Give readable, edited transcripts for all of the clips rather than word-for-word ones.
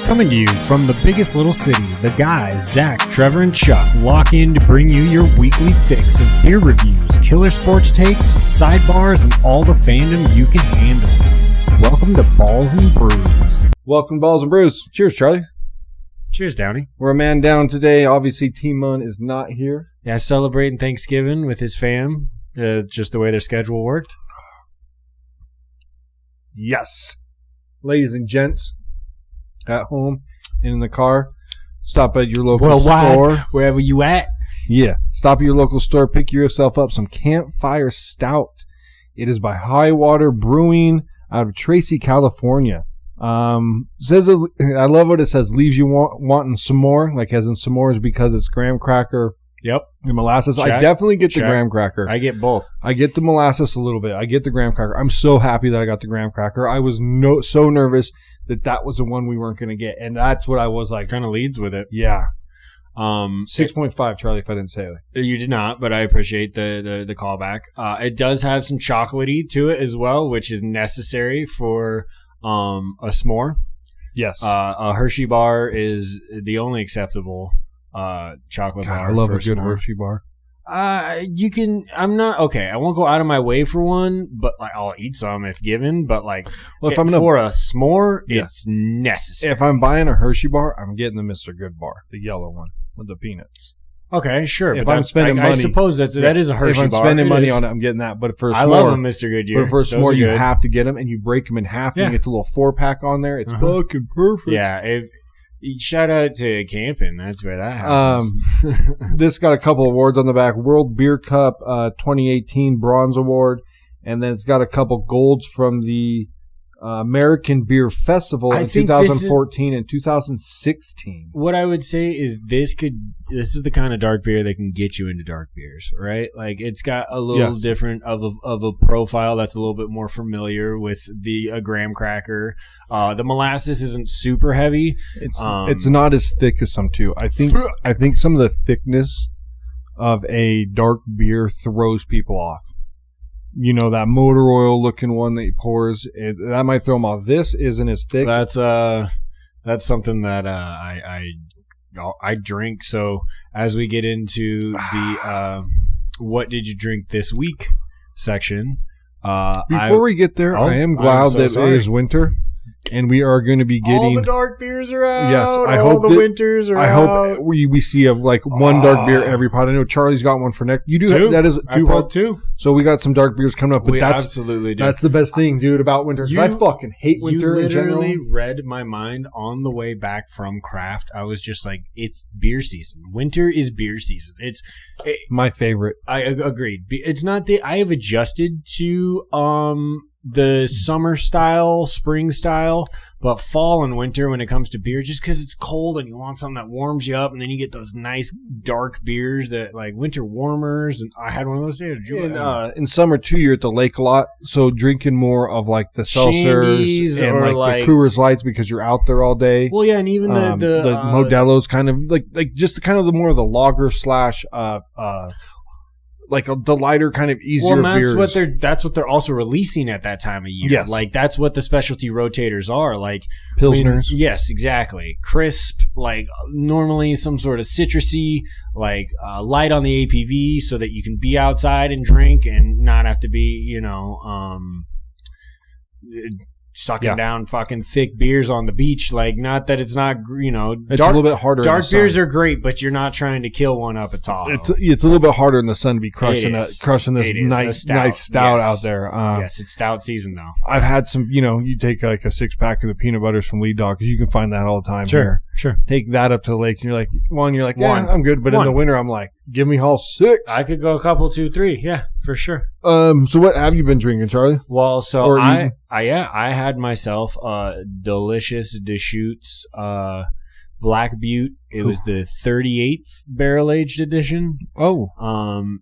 Coming to you from the biggest little city, the guys, Zach, Trevor, and Chuck, lock in to bring you your weekly fix of beer reviews, killer sports takes, sidebars, and all the fandom you can handle. Welcome to Balls and Brews. Welcome, Balls and Brews. Cheers, Charlie. Cheers, Downey. We're a man down today. Obviously, T-Mun is not here. Yeah, celebrating Thanksgiving with his fam, just the way their schedule worked. Yes. Ladies and gents, at home and in the car, stop at your local store. Wherever you at. Yeah. Stop at your local store. Pick yourself up some Campfire Stout. It is by High Water Brewing out of Tracy, California. Says I love what it says. Leaves you wanting some more, like as in s'mores, because it's graham cracker. Yep. The molasses. Check. I definitely get Check. the graham cracker. I get both. I get the molasses a little bit. I get the graham cracker. I'm so happy that I got the graham cracker. I was so nervous that was the one we weren't going to get, and that's what I was like. Kind of leads with it. Yeah. 6.5, Charlie, if I didn't say it. You did not, but I appreciate the callback. It does have some chocolatey to it as well, which is necessary for a s'more. Yes. A Hershey bar is the only acceptable chocolate bar. I love a good s'more. Hershey bar. You can. I'm not okay. I won't go out of my way for one, but like I'll eat some if given. But like, well, if I'm gonna, for a s'more, yeah. it's necessary. If I'm buying a Hershey bar, I'm getting the Mr. Good bar, the yellow one with the peanuts. Okay, sure. If but I'm spending money, I suppose that is a Hershey bar. If I'm spending money on it, I'm getting that. But for a s'more, I love them, Mr. Goodyear. But for a s'more, you have to get them, and you break them in half, and you get the little 4-pack on there. It's fucking perfect. Yeah. Shout out to camping. That's where that happens. This got a couple awards on the back. World Beer Cup 2018 Bronze Award. And then it's got a couple golds from the American Beer Festival in 2014 and 2016. What I would say is this is the kind of dark beer that can get you into dark beers, right? Like it's got a little different of a profile that's a little bit more familiar with the graham cracker. The molasses isn't super heavy. It's not as thick as some too. I think some of the thickness of a dark beer throws people off. You know, that motor oil looking one that he pours, that might throw him off. This isn't as thick. That's something that I drink. So as we get into the what did you drink this week section, before we get there, I am glad that it is winter. And we are going to be getting... All the dark beers are out. Yes, I hope the winters are out. I hope we see one dark beer every pot. I know Charlie's got one for next. You do two. That is I brought two. So we got some dark beers coming up. But we absolutely do. That's the best thing, dude, about winter. I fucking hate winter in general. You literally read my mind on the way back from craft. I was just like, it's beer season. Winter is beer season. It's my favorite. I agreed. It's not that I have adjusted to the summer style, spring style, but fall and winter when it comes to beer, just because it's cold and you want something that warms you up, and then you get those nice dark beers that like winter warmers. And I had one of those days. In summer too, you're at the lake a lot, so drinking more of like the seltzers and like the Coors Lights because you're out there all day. Well, yeah, and even the Modelo's kind of like just kind of the more of the lager slash like the lighter kind of easier beers. That's what they're also releasing at that time of year. Yes. Like that's what the specialty rotators are. Like Pilsners. Yes, exactly. Crisp, like normally some sort of citrusy, like light on the APV so that you can be outside and drink and not have to be, sucking down fucking thick beers on the beach. Like, not that it's not, it's a little bit harder. Dark beers are great, but you're not trying to kill one up at Tahoe. It's a little bit harder in the sun to be crushing this nice stout out there. Yes, it's stout season though. I've had some, you take like a 6-pack of the peanut butters from Lead Dog because you can find that all the time. Sure. Take that up to the lake and you're like, I'm good. But in the winter, I'm like, give me all 6. I could go a couple, 2, 3. Yeah, for sure. So what have you been drinking, Charlie? Well, so I had myself delicious Deschutes Black Butte. It was the 38th barrel aged edition. Oh.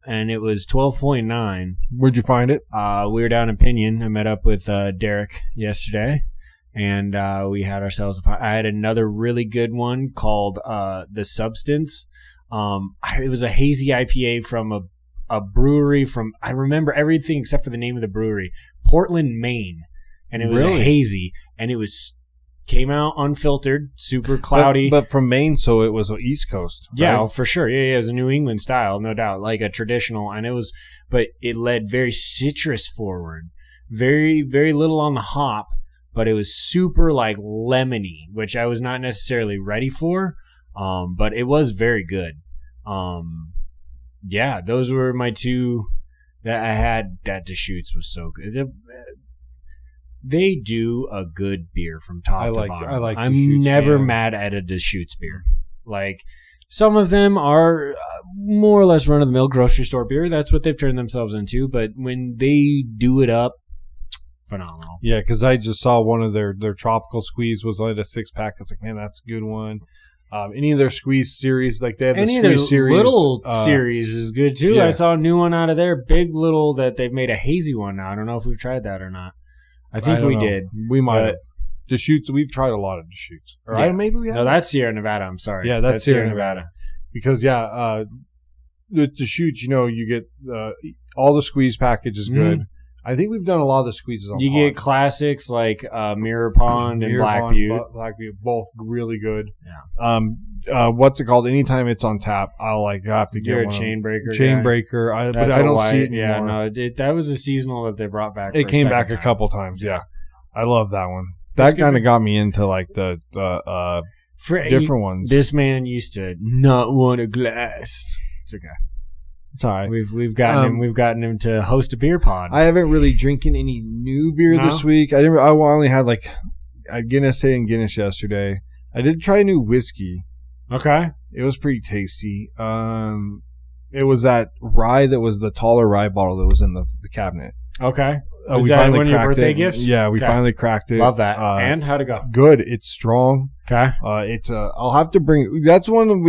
And it was 12.9. Where'd you find it? We were down in Pinion. I met up with Derek yesterday. And we had ourselves. I had another really good one called The Substance. It was a hazy IPA from a brewery from. I remember everything except for the name of the brewery, Portland, Maine, and it was a hazy, and it was came out unfiltered, super cloudy. But from Maine, so it was East Coast. Right? Yeah, for sure. Yeah, it was a New England style, no doubt, like a traditional. And but it led very citrus forward, very, very little on the hop, but it was super like lemony, which I was not necessarily ready for. But it was very good. Yeah, those were my two that I had. That Deschutes was so good. They do a good beer from top to bottom. I'm Deschutes, never man. mad at a Deschutes beer. Like, some of them are more or less run-of-the-mill grocery store beer. That's what they've turned themselves into. But when they do it up, phenomenal. Yeah, because I just saw one of their tropical squeeze was only a 6-pack. I was like, man, that's a good one. Any of their squeeze series, like they have Any the of their squeeze series. little series is good too. Yeah. I saw a new one out of there, big little, that they've made a hazy one now. I don't know if we've tried that or not. I think we did. We might have. Deschutes, we've tried a lot of Deschutes. Or Yeah. maybe we have. No, that's Sierra Nevada. I'm sorry. Yeah, that's Sierra Nevada. Because, with Deschutes, you get all the squeeze package is good. I think we've done a lot of the squeezes on You Pond. get classics like Mirror Pond and Black Butte. Black Butte, both really good. Yeah. What's it called? Anytime it's on tap, I have to get You're a one. chain breaker. Chain guy. breaker. But That's I don't why- see it Yeah, anymore. no, that was a seasonal that they brought back. It for came a back second a couple times. Yeah. I love that one. That's That good. kind of got me into like the different ones. This man used to not want a glass. It's okay. It's all right. We've gotten him to host a beer pod. I haven't really drinking any new beer No? this week. I only had like a Guinness Day and Guinness yesterday. I did try a new whiskey. Okay. It was pretty tasty. It was that rye that was the taller rye bottle that was in the cabinet. Okay. Was We that finally one of your cracked birthday it. gifts? Yeah, we Okay. finally cracked it. Love that. And how'd it go? Good. It's strong. Okay. I'll have to bring. That's one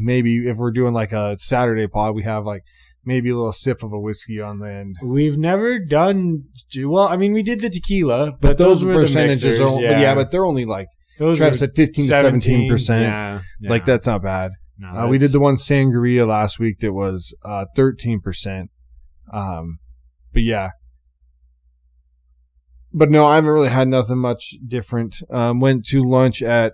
maybe if we're doing like a Saturday pod, we have like maybe a little sip of a whiskey on the end. We've never done. Well, I mean, we did the tequila, but those were the percentages. mixers. But they're only like those Travis said 15 to 17%. Yeah. Like that's not bad. No, We did the one sangria last week that was 13%. But yeah. But no, I haven't really had nothing much different. Went to lunch at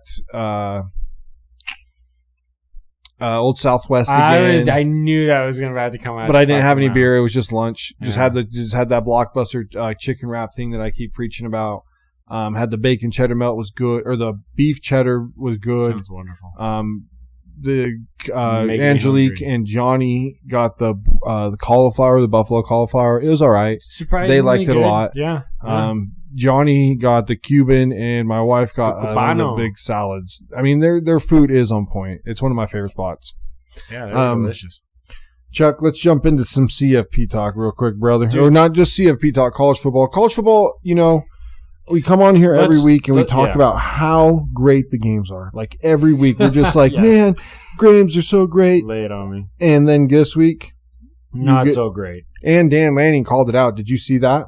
Old Southwest again. I knew that was going to have to come out. But I didn't have any Fucking beer. It was just lunch. Just Yeah. had that Blockbuster chicken wrap thing that I keep preaching about. Had the bacon cheddar melt was good, or the beef cheddar was good. Sounds wonderful. The Making me Angelique hungry. and Johnny got the cauliflower, the buffalo cauliflower. It was all right. Surprisingly they liked it a good. lot. Yeah. Johnny got the Cuban, and my wife got The one of Cubano. the big salads. I mean, their food is on point. It's one of my favorite spots. Yeah, they're delicious. Chuck, let's jump into some CFP talk real quick, brother. Dude. Or not just CFP talk, college football. College football, we come on here every week and we talk about how great the games are. Like every week, we're just like, Yes. man, games are so great. Lay it on me. And then this week, Not so great. and Dan Lanning called it out. Did you see that?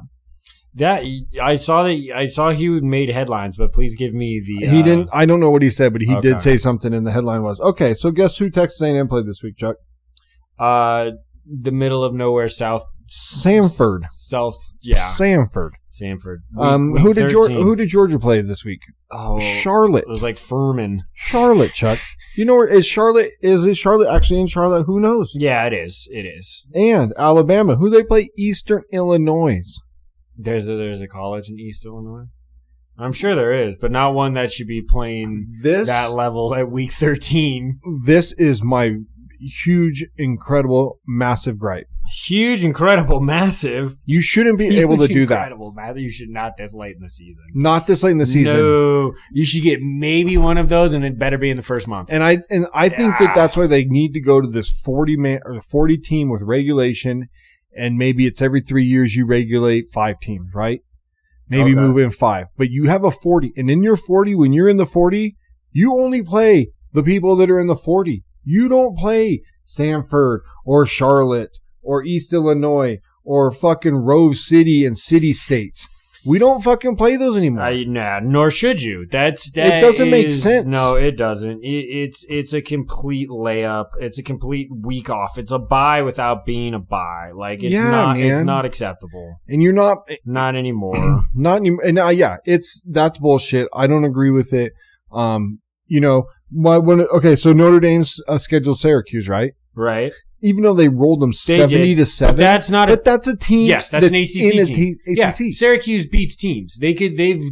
That I saw he made headlines, but please give me the. He didn't. I don't know what he said, but he Okay. did say something. And the headline was, "Okay, so guess who Texas A&M played this week, Chuck? The middle of nowhere, South Samford. South. Yeah, Samford. Samford. Who did Georgia play this week? Oh, Charlotte. it was like Furman. Charlotte, Chuck. You know where is Charlotte? Is Charlotte actually in Charlotte? Who knows? Yeah, it is. It is. And Alabama. Who they play? Eastern Illinois. There's a college in East Illinois. I'm sure there is, but not one that should be playing that level at week 13. This is my huge, incredible, massive gripe. Huge, incredible, massive. You shouldn't be able to do that. Incredible, massive. You should not this late in the season. Not this late in the season. No, you should get maybe one of those, and it better be in the first month. And I think that's why they need to go to this 40-man or 40 team with regulation, and maybe it's every 3 years you regulate 5 teams, right? Maybe move in 5. But you have a 40, and in your 40, when you're in the 40, you only play the people that are in the 40. You don't play Samford or Charlotte or East Illinois or fucking Rove City and City States. We don't fucking play those anymore. Nah, nor should you. That it doesn't make sense. No, it doesn't. It's a complete layup. It's a complete week off. It's a bye without being a bye. Like it's not. Man. It's not acceptable. And you're not anymore. Not anymore. And that's bullshit. I don't agree with it. So Notre Dame's scheduled Syracuse, right? Right. Even though they rolled them 70-7, but that's a team. Yes, that's an ACC team. ACC. Yeah, Syracuse beats teams. They've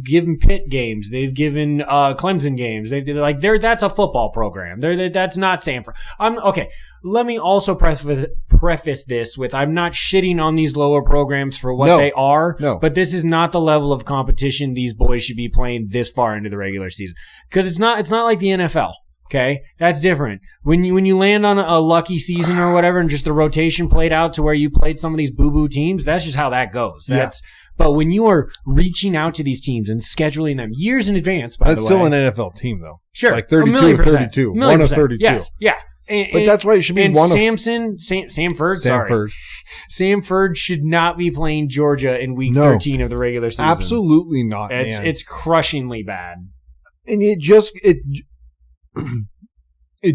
given Pitt games. They've given Clemson games. That's a football program. That's not Samford. Okay. Let me also preface this with I'm not shitting on these lower programs for what they are. No. But this is not the level of competition these boys should be playing this far into the regular season because it's not like the NFL. Okay, that's different. When you land on a lucky season or whatever, and just the rotation played out to where you played some of these boo-boo teams, that's just how that goes. But when you are reaching out to these teams and scheduling them years in advance, that's still an NFL team, though. Sure, like 32 or 32, 1 of 32. Yes, yeah. But that's why it should be one Samford should not be playing Georgia in week 13 of the regular season. Absolutely not. It's crushingly bad, and it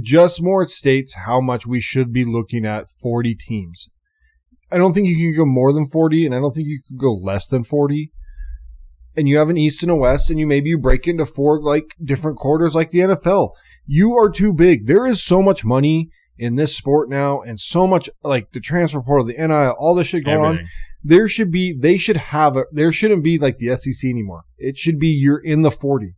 just more states how much we should be looking at 40 teams. I don't think you can go more than 40, and I don't think you could go less than 40. And you have an East and a West, and you break into 4 different quarters like the NFL. You are too big. There is so much money in this sport now, and so much the transfer portal, the NIL, all this shit going on. There shouldn't be like the SEC anymore. It should be you're in the 40.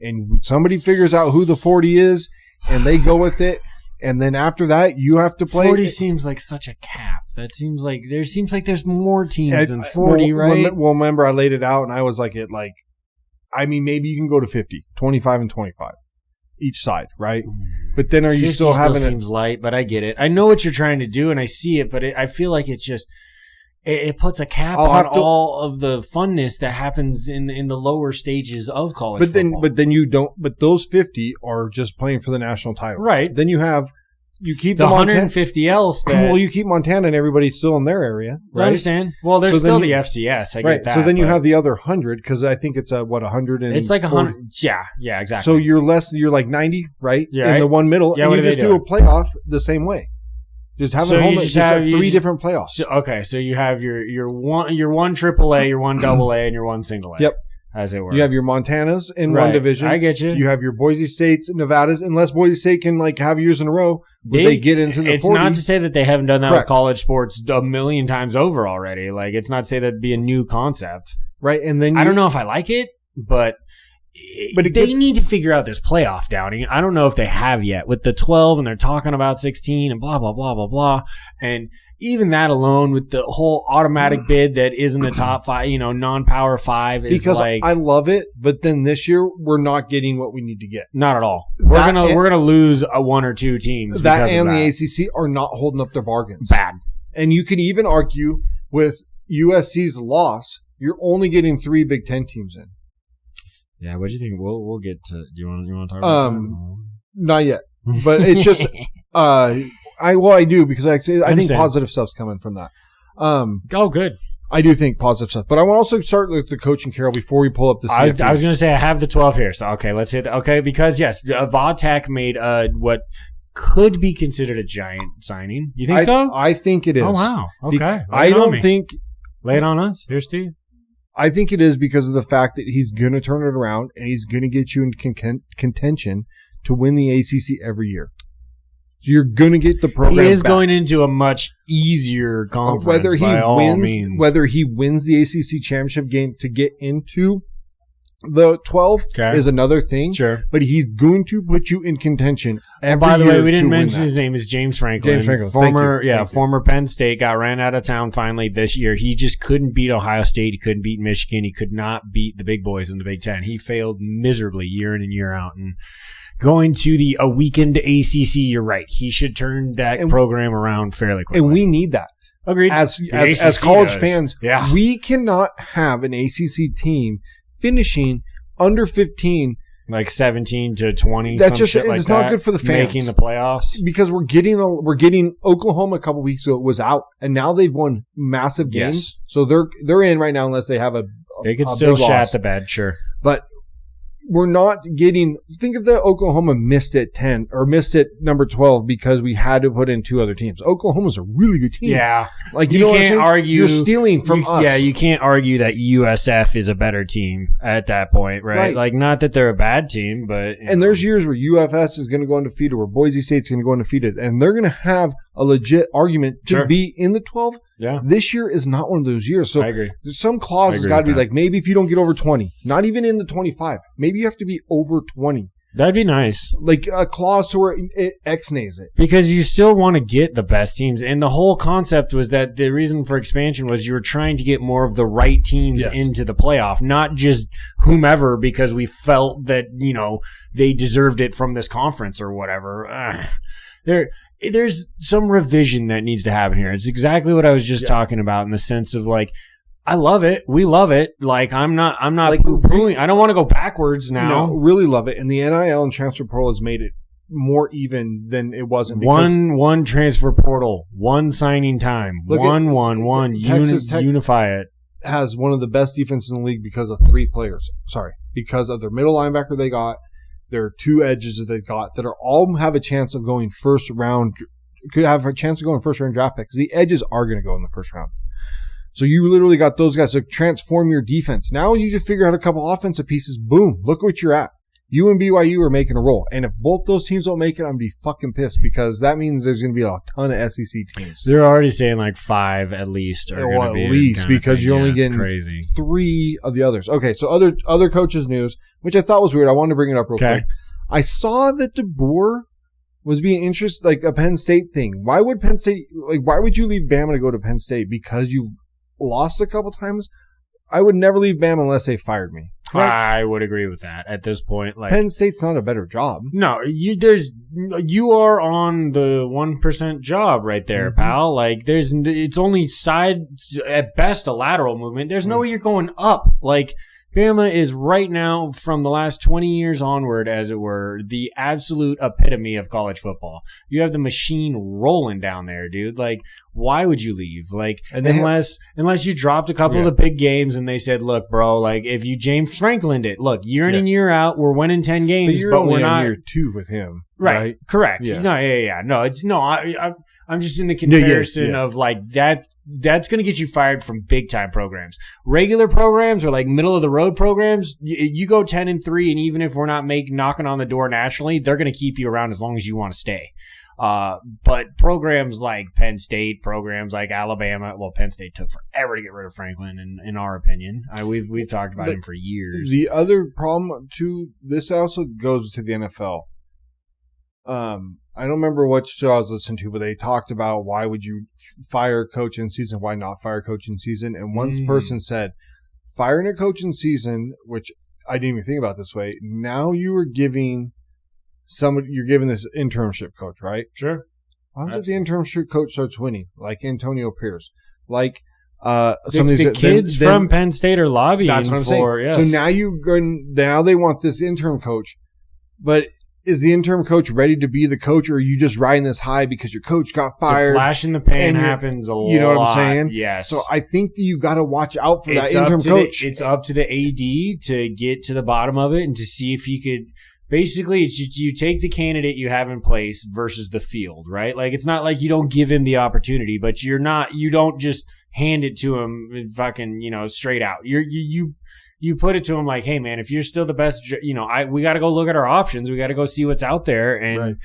And somebody figures out who the 40 is, and they go with it. And then after that, you have to play. 40 seems like such a cap. That seems like there's more teams than 40, right? Well, remember, I laid it out, and I was maybe you can go to 50, 25 and 25 each side, right? But then are you still having it? Seems light, but I get it. I know what you're trying to do, and I see it, but I feel like it's just. It puts a cap on all of the funness that happens in the lower stages of college football. But then you don't. But those 50 are just playing for the national title, right? Then you keep the 150 else. Well, you keep Montana and everybody's still in their area, right? I understand. Well, there's still the FCS. I get that. So then you have the other 100 because I think it's 100 and it's like 100. Yeah, exactly. So you're like 90, right? Yeah, in the one middle, and you just do a playoff the same way. Just have 3 different playoffs. So you have your one AAA, your one AA, and your one single A. Yep. As it were. You have your Montanas in one division. I get you. You have your Boise States, Nevadas, unless Boise State can have years in a row where they get into the 40. It's not to say that they haven't done that with college sports a million times over already. It's not to say that'd be a new concept. Right. And then I don't know if I like it, but they need to figure out this playoff doubting. I don't know if they have yet with the 12, and they're talking about 16 and blah, blah, blah, blah, blah. And even that alone with the whole automatic bid that isn't a top 5, non-power 5 is because I love it, but then this year we're not getting what we need to get. Not at all. We're gonna lose 1 or 2 teams. That and the ACC are not holding up their bargains. Bad. And you can even argue with USC's loss, you're only getting 3 Big Ten teams in. Yeah, what do you think? We'll get to. Do you want to talk about that? Not yet, but it's just I do because I think positive stuff's coming from that. Good. I do think positive stuff, but I want to also start with the coaching, Carol, before we pull up the CFP. I was going to say I have the 12 here, so let's hit. Because yes, Vodtech made what could be considered a giant signing. You think so? I think it is. Oh wow. Okay. I don't think. Lay it on us. Here's Steve. I think it is because of the fact that he's going to turn it around and he's going to get you in contention to win the ACC every year. So you're going to get the program. He is going into a much easier conference. Whether he wins the ACC championship game to get into the 12 is another thing. Sure, but he's going to put you in contention every by the year. way, we didn't mention his name is James Franklin. Former Penn State, got ran out of town finally this year. He just couldn't beat Ohio State. He couldn't beat Michigan. He could not beat the big boys in the Big Ten. He failed miserably year in and year out. And going to a weakened ACC, you're right. He should turn that program around fairly quickly. And we need that. Agreed. As college fans, we cannot have an ACC team finishing under 15, like 17 to 20. That's just it's not good for the fans making the playoffs because we're getting Oklahoma a couple weeks ago was out, and now they've won massive games, so they're in right now unless they have a They could a still big shat loss. the bed, sure. But we're not getting. Think of the Oklahoma missed at 10 or missed at number 12 because we had to put in 2 other teams. Oklahoma's a really good team. Yeah, like you know can't argue. You're stealing from us. Yeah, you can't argue that USF is a better team at that point, right? Like, not that they're a bad team, but there's years where UFS is going to go undefeated, or Boise State's going to go undefeated, and they're going to have a legit argument to be in the 12. Yeah, this year is not one of those years. So I agree. There's some clauses got to be like, maybe if you don't get over 20, not even in the 25, maybe you have to be over 20. That'd be nice. Like a clause to where it X-nays it. Because you still want to get the best teams. And the whole concept was that the reason for expansion was you were trying to get more of the right teams into the playoff, not just whomever because we felt that, they deserved it from this conference or whatever. There's some revision that needs to happen here. It's exactly what I was just talking about in the sense of like, I love it. We love it. Like I'm not like poo-pooing. I don't want to go backwards now. No, really love it. And the NIL and transfer portal has made it more even than it wasn't. One transfer portal, one signing time, unify it. Has one of the best defenses in the league because of 3 players. Because of their middle linebacker they got, their 2 edges that they got that are all have a chance of going first round. Could have a chance of going first round draft picks. The edges are going to go in the first round. So you literally got those guys to transform your defense. Now you just figure out a couple offensive pieces. Boom. Look what you're at. You and BYU are making a roll. And if both those teams don't make it, I'm going to be fucking pissed because that means there's going to be a ton of SEC teams. They're already saying like 5 at least are going to be. At least because you're only getting crazy. 3 of the others. Okay, so other coaches' news, which I thought was weird. I wanted to bring it up real quick. I saw that DeBoer was being interested, like a Penn State thing. Why would Penn State, why would you leave Bama to go to Penn State? Because you lost a couple times? I would never leave Bama unless they fired me. Correct? I would agree with that at this point. Like Penn State's not a better job. No, you are on the 1% job right there, pal. Like it's only at best a lateral movement. There's no way you're going up. Like Bama is right now, from the last 20 years onward, as it were, the absolute epitome of college football. You have the machine rolling down there, dude. Like, why would you leave? Like, unless you dropped a couple of the big games and they said, look, bro, like, if you James Franklin'd it, look, year in and year out, we're winning 10 games, but we're not. Year 2 with him. Right. Correct. Yeah. No, I'm just in the comparison of like that. That's going to get you fired from big time programs. Regular programs or like middle of the road programs, you go 10-3, and even if we're not knocking on the door nationally, they're going to keep you around as long as you want to stay. But programs like Penn State, programs like Alabama, well, Penn State took forever to get rid of Franklin, in our opinion. We've talked about him for years. The other problem too, this also goes to the NFL. I don't remember what show I was listening to, but they talked about why would you fire a coach in season, why not fire a coach in season, and one person said, firing a coach in season, which I didn't even think about this way. Now you're giving this internship coach, right? Sure. Why was it the internship coach starts winning, like Antonio Pierce, like some of these kids from Penn State are lobbying that's what I'm saying. Yes. So now they want this interim coach, but is the interim coach ready to be the coach, or are you just riding this high because your coach got fired? The flash in the pan happens a lot. You know what I'm saying? Yes. So I think that you got to watch out for that interim coach. It's up to the AD to get to the bottom of it and to see if he could. Basically, you take the candidate you have in place versus the field, right? Like, it's not like you don't give him the opportunity, but you don't just hand it to him fucking, straight out. You put it to him like, hey man, if you're still the best, we got to go look at our options. We got to go see what's out there. And,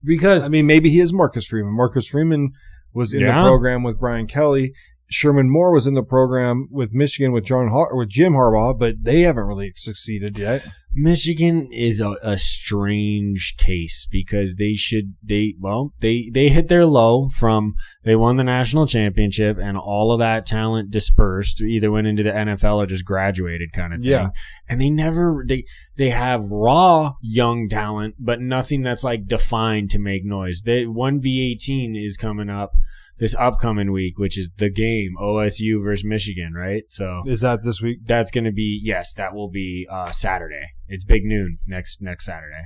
because maybe he is Marcus Freeman. Marcus Freeman was in the program with Brian Kelly. Sherman Moore was in the program with Michigan with Jim Harbaugh, but they haven't really succeeded yet. Michigan is a strange case because they hit their low from they won the national championship and all of that talent dispersed, either went into the NFL or just graduated kind of thing. Yeah. And they have raw young talent, but nothing that's like defined to make noise. One V18 is coming up this upcoming week, which is the game, OSU versus Michigan, right? So is that this week? That's going to be, yes, that will be Saturday. It's big noon next Saturday.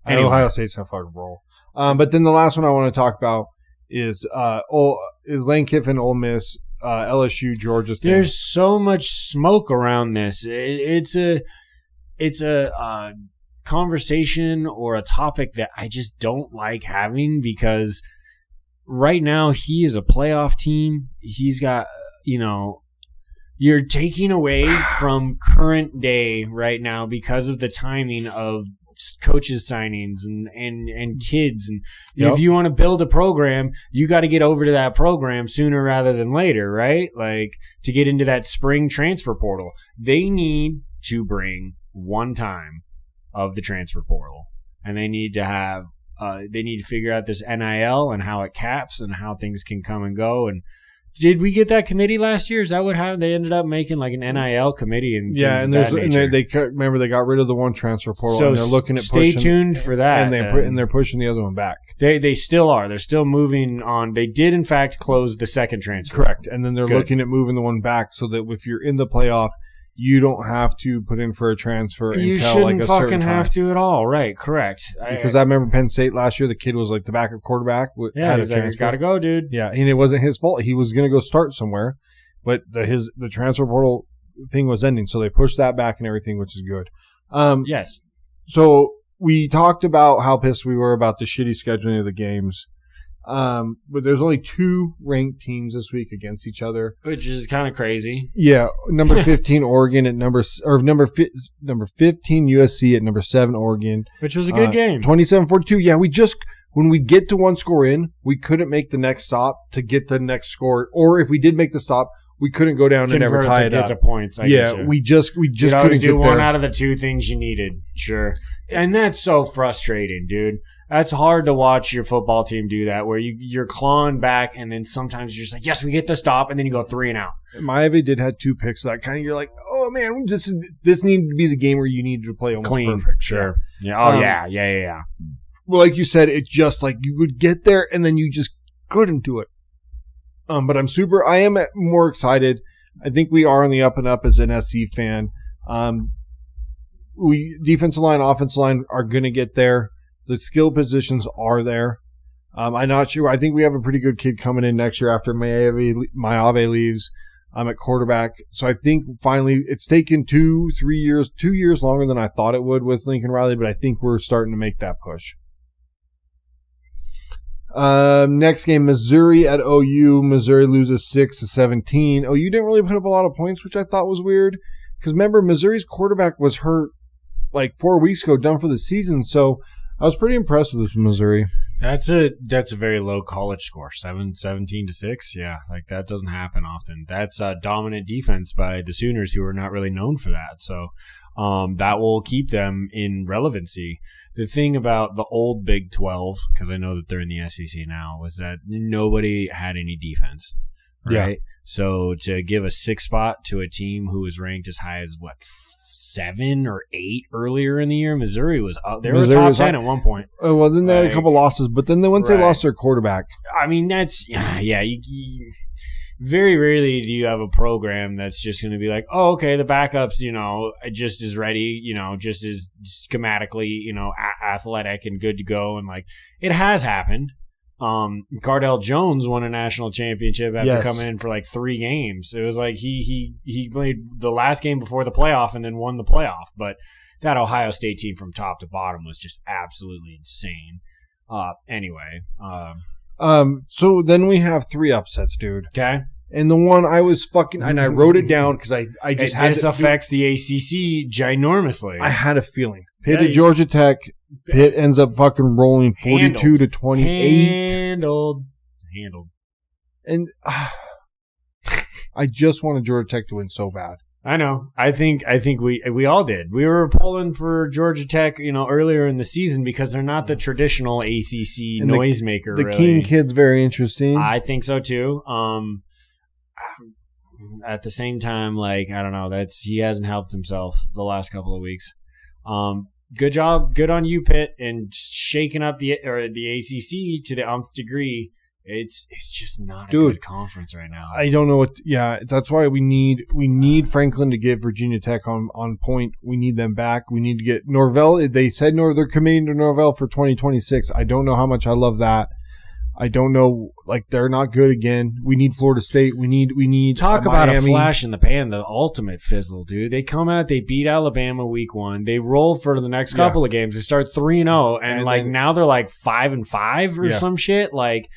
Anyway. Ohio State's going to fucking roll. But then the last one I want to talk about is Lane Kiffin, Ole Miss. LSU Georgia thing. There's so much smoke around this. It's a conversation or a topic that I just don't like having because right now he is a playoff team. He's got, you're taking away from current day right now because of the timing of coaches signings and kids. And if you want to build a program, you got to get over to that program sooner rather than later, right? Like to get into that spring transfer portal, they need to bring one time of the transfer portal, and they need to have they need to figure out this NIL and how it caps and how things can come and go. And did we get that committee last year? Is that what happened? They ended up making like an NIL committee and they remember they got rid of the one transfer portal, so and they're looking at stay tuned for that. And they're pushing the other one back. They still are. They're still moving on. They did in fact close the second transfer. Correct, and then they're looking at moving the one back so that if you're in the playoff, you don't have to put in for a transfer you until like a certain time. You shouldn't fucking have to at all. Right, correct. Because I remember Penn State last year, the kid was like the backup quarterback. Yeah, he's like, got to go, dude. Yeah, and it wasn't his fault. He was going to go start somewhere, but the transfer portal thing was ending, so they pushed that back and everything, which is good. Yes. So we talked about how pissed we were about the shitty scheduling of the games. But there's only 2 ranked teams this week against each other, which is kind of crazy. Yeah, number 15 Oregon at number 15 USC at number 7 Oregon, which was a good game. 27-42. Yeah, when we get to one score in, we couldn't make the next stop to get the next score, or if we did make the stop, we couldn't go down and ever tie it up. Get the points. We just couldn't do get one there. Out of the 2 things you needed. Sure, and that's so frustrating, dude. That's hard to watch your football team do that, where you're clawing back, and then sometimes you're just like, yes, we get the stop, and then you go 3 and out. Maeve did have 2 picks. That kind of you're like, oh man, this needed to be the game where you needed to play almost clean. Perfect. Sure. Yeah. Oh yeah. Well, like you said, it's just like you would get there, and then you just couldn't do it. But I am more excited. I think we are on the up and up as an SC fan. Defensive line, offensive line are going to get there. The skill positions are there. I'm not sure. I think we have a pretty good kid coming in next year after Maeve leaves at quarterback. So I think finally it's taken 2 years longer than I thought it would with Lincoln Riley, but I think we're starting to make that push. Next game, Missouri at OU. Missouri loses 6-17. OU didn't really put up a lot of points, which I thought was weird. Because remember, Missouri's quarterback was hurt like 4 weeks ago, done for the season. So I was pretty impressed with Missouri. That's a very low college score, 17-6. Yeah, like that doesn't happen often. That's a dominant defense by the Sooners, who are not really known for that. So that will keep them in relevancy. The thing about the old Big 12, because I know that they're in the SEC now, was that nobody had any defense, right? Yeah. So to give a 6 spot to a team who was ranked as high as 7 or 8 earlier in the year, Missouri was up. They were top 10 at one point. Oh, well, then they had a couple losses, but then once they lost their quarterback. I mean, that's very rarely do you have a program that's just going to be like, oh, okay, the backups, just as ready, just as schematically, athletic and good to go. And like, it has happened. Cardell Jones won a national championship after coming in for like 3 games. It was like he played the last game before the playoff and then won the playoff. But that Ohio State team from top to bottom was just absolutely insane. Anyway. So then we have 3 upsets, dude. Okay. And the one I was and I wrote it down because I just had this affects the ACC ginormously. I had a feeling. Pitt at Georgia Tech. Pitt ends up fucking rolling 42-28. Handled. And I just wanted Georgia Tech to win so bad. I know. I think we all did. We were pulling for Georgia Tech, earlier in the season because they're not the traditional ACC noisemaker. The King kid's very interesting. I think so too. At the same time, like, I don't know, he hasn't helped himself the last couple of weeks. Good job, good on you, Pitt, and shaking up the ACC to the nth degree. It's just not a good conference right now. I don't know what. Yeah, that's why we need Franklin to get Virginia Tech on point. We need them back. We need to get Norvell. They said they're committing to Norvell for 2026. I don't know how much I love that. I don't know. Like, they're not good again. We need Florida State. We need talk about Miami. a flash in the pan, the ultimate fizzle, dude. They come out, they beat Alabama week 1. They roll for the next couple of games. They start 3-0, and like then, now they're like 5-5 or some shit. Like,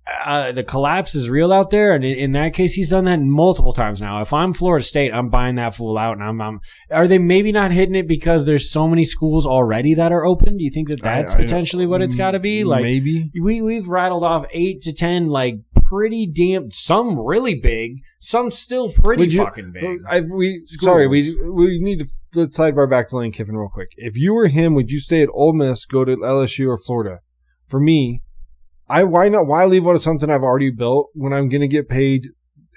the collapse is real out there, and in that case, he's done that multiple times now. If I'm Florida State, I'm buying that fool out, and are they maybe not hitting it because there's so many schools already that are open? Do you think that's potentially what it's got to be? Like, maybe we've rattled off 8 to 10, like pretty damn, some really big, some still pretty fucking big. We need to let's sidebar back to Lane Kiffin real quick. If you were him, would you stay at Ole Miss, go to LSU or Florida? For me, why leave out of something I've already built when I'm going to get paid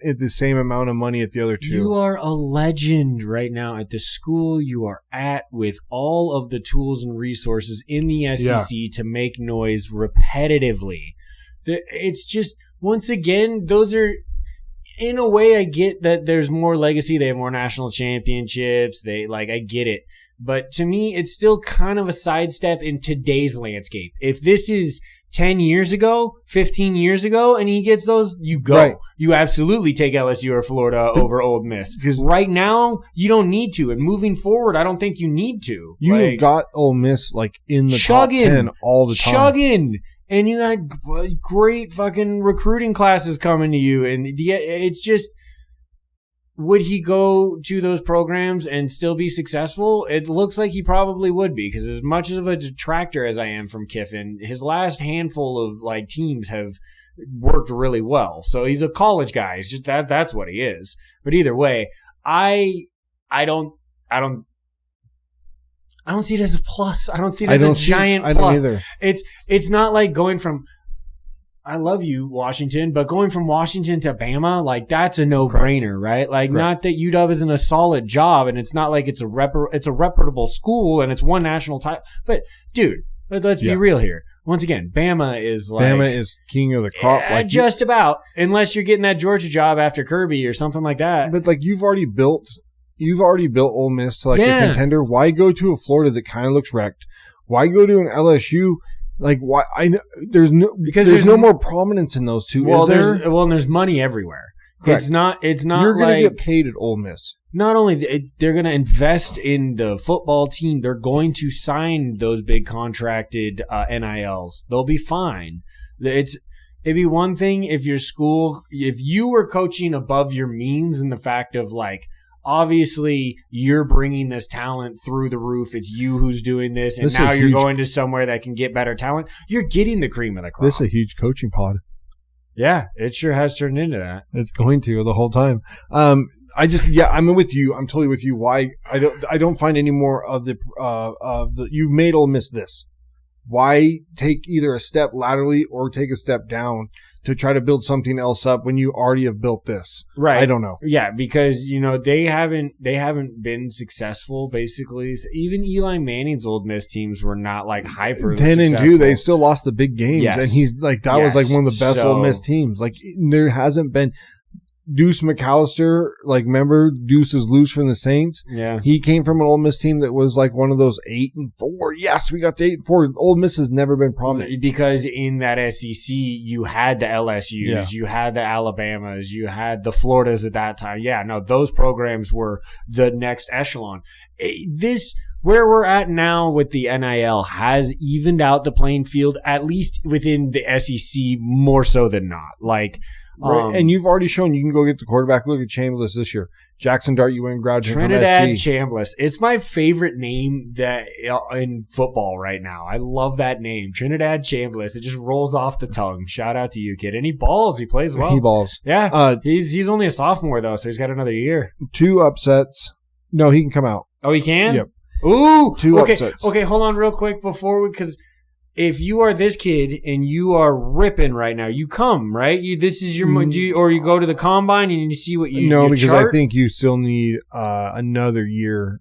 at the same amount of money at the other two? You are a legend right now at the school you are at with all of the tools and resources in the SEC to make noise repetitively. It's just, once again, those are, in a way, I get that there's more legacy. They have more national championships. I get it. But to me, it's still kind of a sidestep in today's landscape. If this is 10 years ago, 15 years ago, and he gets those, you go. Right. You absolutely take LSU or Florida over Ole Miss. Right now, you don't need to. And moving forward, I don't think you need to. You've got Ole Miss in the top 10 all the time. Chugging. And you had great fucking recruiting classes coming to you. And it's just, would he go to those programs and still be successful? It looks like he probably would be, because as much of a detractor as I am from Kiffin, his last handful of teams have worked really well. So he's a college guy. It's just that's what he is. But either way, I don't see it as a plus. I don't see it as a giant plus. I don't either. It's not like going from, I love you, Washington, but going from Washington to Bama, that's a no-brainer, right? Not that UW isn't a solid job, and it's not like it's a reputable school and it's won national title. But, dude, let's be real here. Once again, Bama is king of the crop. Just about, unless you're getting that Georgia job after Kirby or something like that. But, you've already built Ole Miss to a contender. Why go to a Florida that kind of looks wrecked? Why go to an LSU? Why? There's no more prominence in those two. Well, there's money everywhere. Correct. It's not. You're going to get paid at Ole Miss. Not only they're going to invest in the football team, they're going to sign those big contracted NILs. They'll be fine. It'd be one thing if you were coaching above your means, in the fact of obviously, you're bringing this talent through the roof. It's you who's doing this, and now you're going to somewhere that can get better talent. You're getting the cream of the crop. This is a huge coaching pod. Yeah, it sure has turned into that. It's going to the whole time. I'm with you. I'm totally with you. Why I don't find any more of the you've made Ole Miss this. Why take either a step laterally or take a step down to try to build something else up when you already have built this? Right. I don't know. Yeah, because they haven't been successful basically. So even Eli Manning's Ole Miss teams were not hyper 10-2. They still lost the big games, and he's that was one of the best Ole Miss teams. There hasn't been. Deuce McAllister, remember Deuce is loose from the Saints? Yeah. He came from an Ole Miss team that was one of those 8-4. Yes, we got the 8-4. Ole Miss has never been prominent. Because in that SEC, you had the LSUs, you had the Alabamas, you had the Floridas at that time. Yeah, no, those programs were the next echelon. Where we're at now with the NIL has evened out the playing field, at least within the SEC, more so than not. Right. And you've already shown you can go get the quarterback. Look at Chambliss this year. Jackson Dart, you went and grabbed him from SC. Trinidad Chambliss. It's my favorite name in football right now. I love that name. Trinidad Chambliss. It just rolls off the tongue. Shout out to you, kid. And he balls. He plays well. He balls. Yeah. He's only a sophomore, though, so he's got another year. 2 upsets. No, he can come out. Oh, he can? Yep. Ooh. 2 upsets. Okay, hold on real quick because if you are this kid and you are ripping right now, you come, right? This is your or you go to the combine and you see what you No, because chart? I think you still need another year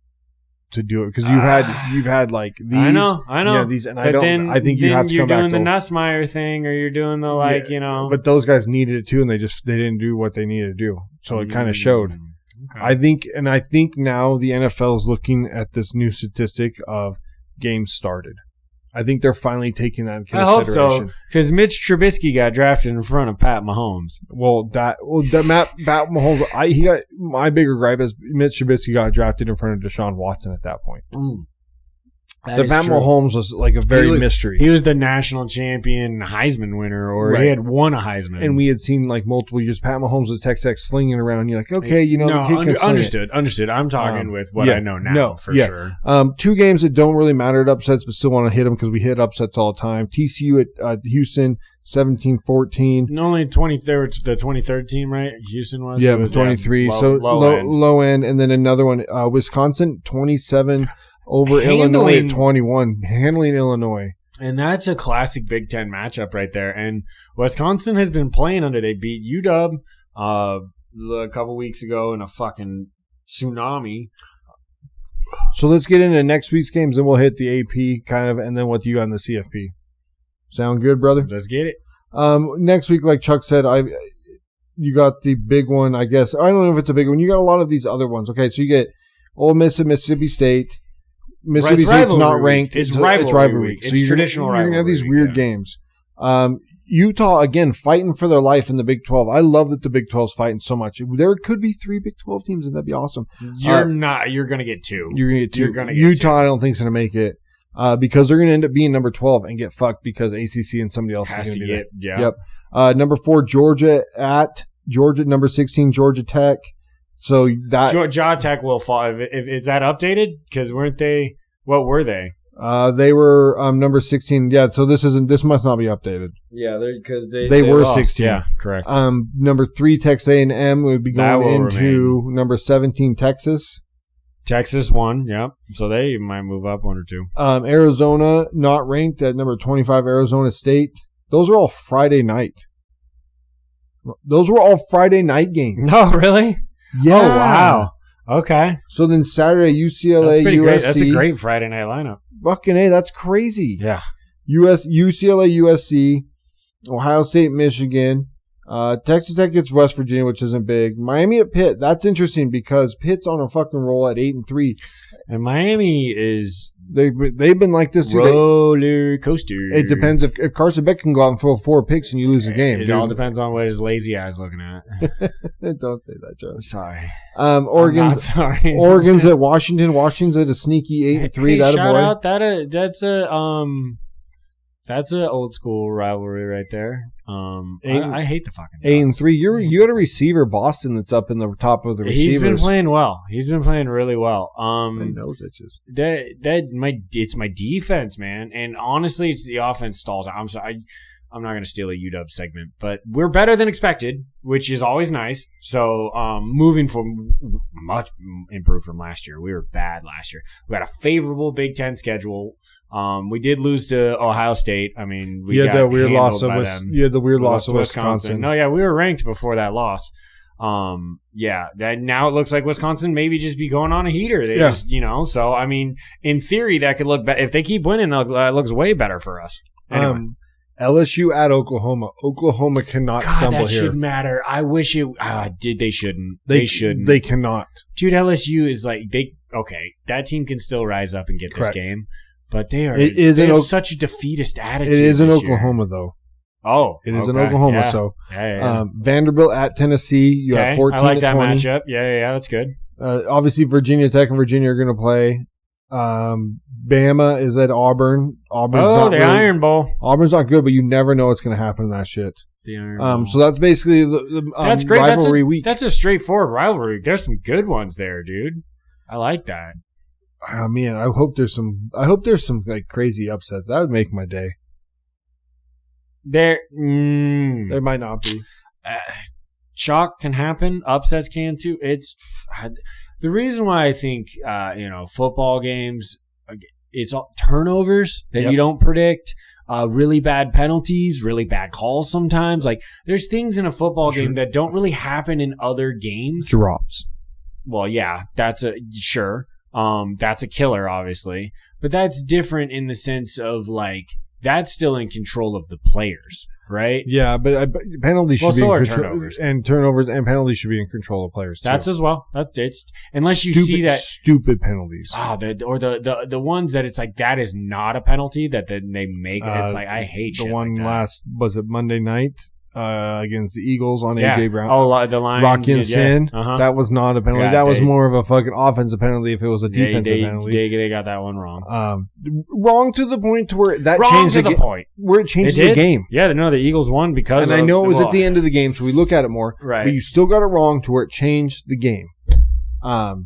to do it, because you've had these. I know. Yeah, these, and I think you have to come back. You're doing the Nussmeier thing, or you're doing the But those guys needed it too, and they didn't do what they needed to do, so it kind of showed. Okay. I think now the NFL is looking at this new statistic of games started. I think they're finally taking that into I hope consideration. so, because Mitch Trubisky got drafted in front of Pat Mahomes. Pat Mahomes. He got my bigger gripe is Mitch Trubisky got drafted in front of Deshaun Watson at that point. Pat Mahomes was like a mystery. He was the national champion Heisman winner, or he had won a Heisman. And we had seen like multiple years. Pat Mahomes was Texas slinging around. You're like, okay, the kid can sling understood. I'm talking with what I know now for sure. 2 games that don't really matter at upsets, but still want to hit them because we hit upsets all the time. TCU at Houston, 17-14. Only the 23rd team, right? Houston was. Yeah, it was 23. Low end. And then another one, Wisconsin, 27. Over Illinois at 21, handling Illinois. And that's a classic Big Ten matchup right there. And Wisconsin has been playing under. They beat UW a couple weeks ago in a fucking tsunami. So let's get into next week's games, and we'll hit the AP kind of, and then what you got in the CFP. Sound good, brother? Let's get it. Next week, like Chuck said, you got the big one, I guess. I don't know if it's a big one. You got a lot of these other ones. Okay, so you get Ole Miss and Mississippi State. Mississippi State's not ranked. It's rivalry week. So it's traditional rivalry. You're going to have these weird games. Utah, again, fighting for their life in the Big 12. I love that the Big 12's fighting so much. There could be 3 Big 12 teams, and that'd be awesome. You're going to get 2. You're going to get 2. Utah, I don't think, is going to make it because they're going to end up being number 12 and get fucked because ACC and somebody else has is going to get. Yeah. Yep. Number 4, Georgia at Georgia. Number 16, Georgia Tech. So that Georgia Tech will fall. If is that updated? Because weren't they? What were they? They were number 16. Yeah, so this must not be updated. Yeah, because they were lost. 16. Yeah, correct. Number 3, Texas A&M would be going into number 17, Texas. Texas won. Yep. So they might move up 1 or 2. Arizona not ranked at number 25, Arizona State. Those are all Friday night. Those were all Friday night games. No, really? Yeah. Oh, wow. Okay. So then Saturday, UCLA, USC. Great. That's a great Friday night lineup. Fucking A, that's crazy. Yeah. UCLA, USC, Ohio State, Michigan. Texas Tech gets West Virginia, which isn't big. Miami at Pitt. That's interesting because Pitt's on a fucking roll at 8-3. And Miami is... They've been like this too. Roller coaster. It depends if Carson Beck can go out and throw 4 picks and you lose the game. It all depends on what his lazy eye's looking at. Don't say that, Joe. Sorry. Sorry. Oregon's at Washington. Washington's at a sneaky 8-3. Hey, shout out. That's a old school rivalry right there. I hate the fucking Ducks. 8-3. You got a receiver, Boston, that's up in the top of the receivers. He's been playing well. He's been playing really well. Nose itches. It's my defense, man. And honestly, it's the offense stalls out. I'm sorry. I'm not going to steal a UW segment, but we're better than expected, which is always nice. So moving from much improved from last year. We were bad last year. We got a favorable Big Ten schedule. We did lose to Ohio State. I mean, we had the weird loss of Wisconsin. No, yeah, we were ranked before that loss. Now it looks like Wisconsin maybe just be going on a heater. They just, so I mean, in theory, that could look better. If they keep winning, that looks way better for us. Anyway. LSU at Oklahoma. Oklahoma cannot stumble that here. Should matter. I wish it did. They shouldn't. They shouldn't. They cannot. Dude, LSU is like that team can still rise up and get this game, but they have such a defeatist attitude. It is in Oklahoma though. Oh, it is in Oklahoma. Yeah. So Yeah. Vanderbilt at Tennessee. You have 14. I like that matchup. Yeah, that's good. Obviously, Virginia Tech and Virginia are going to play. Bama is at Auburn. Auburn's not the really, Iron Bowl. Auburn's not good, but you never know what's going to happen in that shit. The Iron Bowl. So that's basically the that's great. rivalry week. That's a straightforward rivalry. There's some good ones there, dude. I like that. Oh man, I hope there's some like crazy upsets. That would make my day. There might not be. Chalk can happen. Upsets can too. It's the reason why I think football games. It's all turnovers that you don't predict. Really bad penalties, really bad calls sometimes. Like there's things in a football game that don't really happen in other games. Drops. Well, yeah, that's a killer, obviously, but that's different in the sense of like that's still in control of the players. right? Yeah, but penalties should be so in are control, turnovers and penalties should be in control of players too. That's as well. It's unless you see that stupid penalties. The ones that it's like that is not a penalty that they make. It's like I hate the shit one like that. last was it Monday night against the Eagles on AJ Brown. Oh, the Lions. Rocky and Sin. Uh-huh. That was not a penalty. Yeah, that was more of a fucking offensive penalty if it was a defensive penalty. They got that one wrong. Wrong to the point to where that wrong changed to the point where it changed the game. Yeah, no, the Eagles won because and I know it was at the end of the game, so we look at it more. Right. But you still got it wrong to where it changed the game. But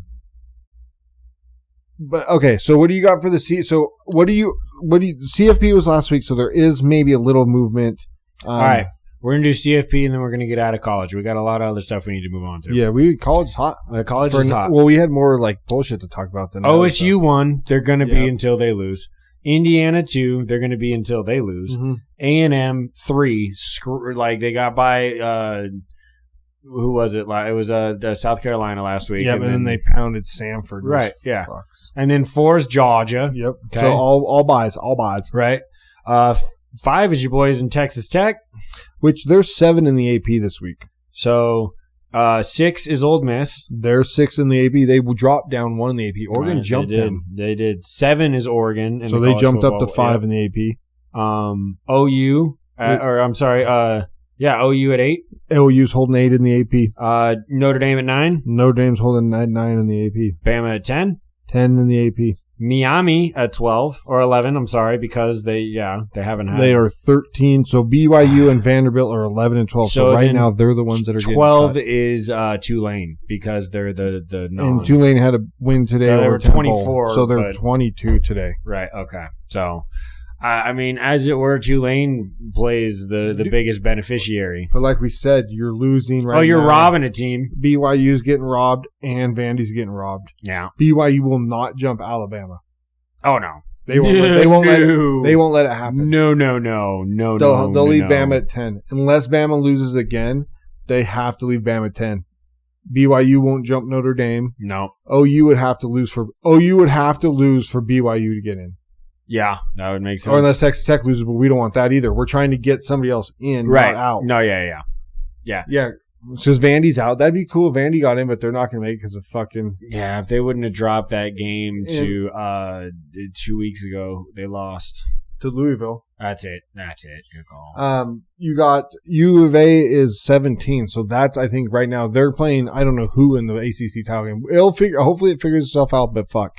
okay, so what do you got for the So what do you CFP was last week, so there is maybe a little movement. All right. We're going to do CFP, and then we're going to get out of college. We got a lot of other stuff we need to move on to. Yeah, college is hot. College is hot. Well, we had more like bullshit to talk about than OSU 1, they're going to be until they lose. Indiana 2, they're going to be until they lose. Mm-hmm. A&M 3, they got by who was it? It was South Carolina last week. Yeah, and then they pounded Samford. Right, yeah. Fucks. And then 4 is Georgia. Yep. Okay. So all buys. Right. 5 is your boys in Texas Tech. Which there's 7 in the AP this week. So 6 is Ole Miss. There's 6 in the AP. They dropped down 1 in the AP. Oregon jumped them. They did. 7 is Oregon. So they jumped up to 5 in the AP. OU, OU at 8. OU's holding 8 in the AP. Notre Dame at 9. Notre Dame's holding 9 in the AP. Bama at 10. 10 in the AP. Miami at 12 or 11. I'm sorry, because they haven't had. They are 13. So BYU and Vanderbilt are 11 and 12. So right now they're the ones that are 12 getting is Tulane because they're the and Tulane had a win today. So they were 24, so they're 22 today. Right. Okay. So. I mean, as it were, Tulane plays the biggest beneficiary. But like we said, you're losing right now. Oh, you're robbing a team. BYU's getting robbed and Vandy's getting robbed. Yeah. BYU will not jump Alabama. Oh, no. They won't let it happen. No. They'll leave Bama at 10. Unless Bama loses again, they have to leave Bama at 10. BYU won't jump Notre Dame. No. OU would have to lose for BYU to get in. Yeah, that would make sense. Or unless Texas Tech loses, but we don't want that either. We're trying to get somebody else in, right. not out. No, yeah. Yeah, because Vandy's out. That'd be cool if Vandy got in, but they're not going to make it because of fucking... Yeah, if they wouldn't have dropped that game to 2 weeks ago, they lost. To Louisville. That's it. Good call. You got U of A is 17, so that's, I think, right now, they're playing, I don't know who in the ACC title game. Hopefully it figures itself out, but fuck.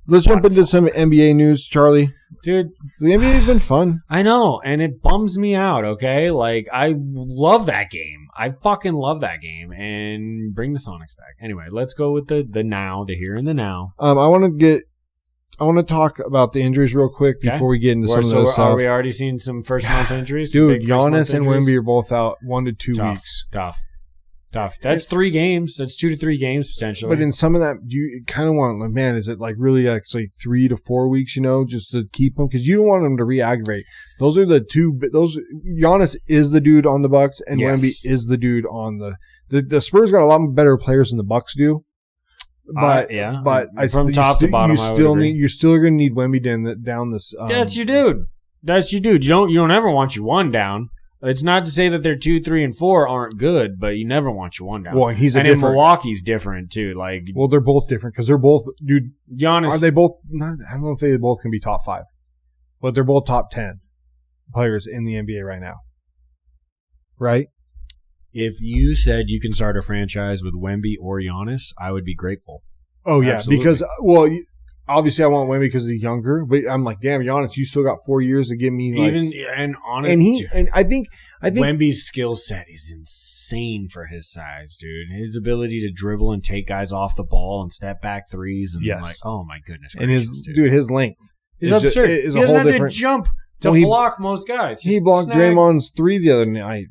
Let's jump into some NBA news, Charlie. Dude, the NBA's been fun. I know, and it bums me out, okay? Like, I love that game. I fucking love that game, and bring the Sonics back. Anyway, let's go with the now, the here and the now. I want to talk about the injuries real quick before we get into some of those stuff. Are we already seeing some first-month injuries? Dude, Giannis and Wemby are both out 1 to 2 weeks. Tough. That's 3 games. That's 2 to 3 games potentially. But in some of that, you kind of want, like, man, is it like really actually 3 to 4 weeks? Just to keep them because you don't want them to re-aggravate. Those are the two. Giannis is the dude on the Bucks, and Wemby is the dude on the Spurs. Got a lot better players than the Bucks do. But from top to bottom, you're still going to need Wemby down this. That's your dude. You don't ever want your one down. It's not to say that their 2, 3, and 4 aren't good, but you never want your one down. Well, in Milwaukee's different too. Like, well, they're both different because they're both, dude. Giannis, are they both? I don't know if they both can be top 5, but they're both top 10 players in the NBA right now. Right? If you said you can start a franchise with Wemby or Giannis, I would be grateful. Oh yeah, absolutely. Because obviously I want Wemby because he's younger, but I'm like, damn, Giannis, you still got 4 years to give me. I think Wemby's skill set is insane for his size, dude. His ability to dribble and take guys off the ball and step back threes, and like, oh my goodness gracious, and his length is absurd. He doesn't have to jump to block most guys. He blocked Draymond's 3 the other night.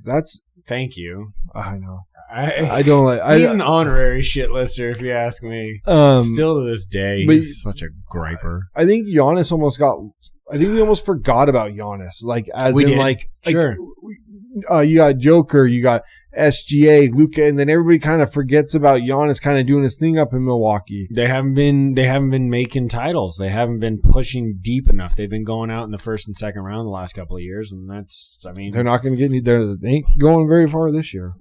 Thank you. I know. I don't like. He's an honorary shit lister, if you ask me. Still to this day, he's such a griper. I think Giannis almost got. I think we almost forgot about Giannis. Like, as we in, did. Sure. you got Joker, you got SGA, Luka, and then everybody kind of forgets about Giannis kind of doing his thing up in Milwaukee. They haven't been making titles. They haven't been pushing deep enough. They've been going out in the first and second round the last couple of years, and they're not going to get they ain't going very far this year.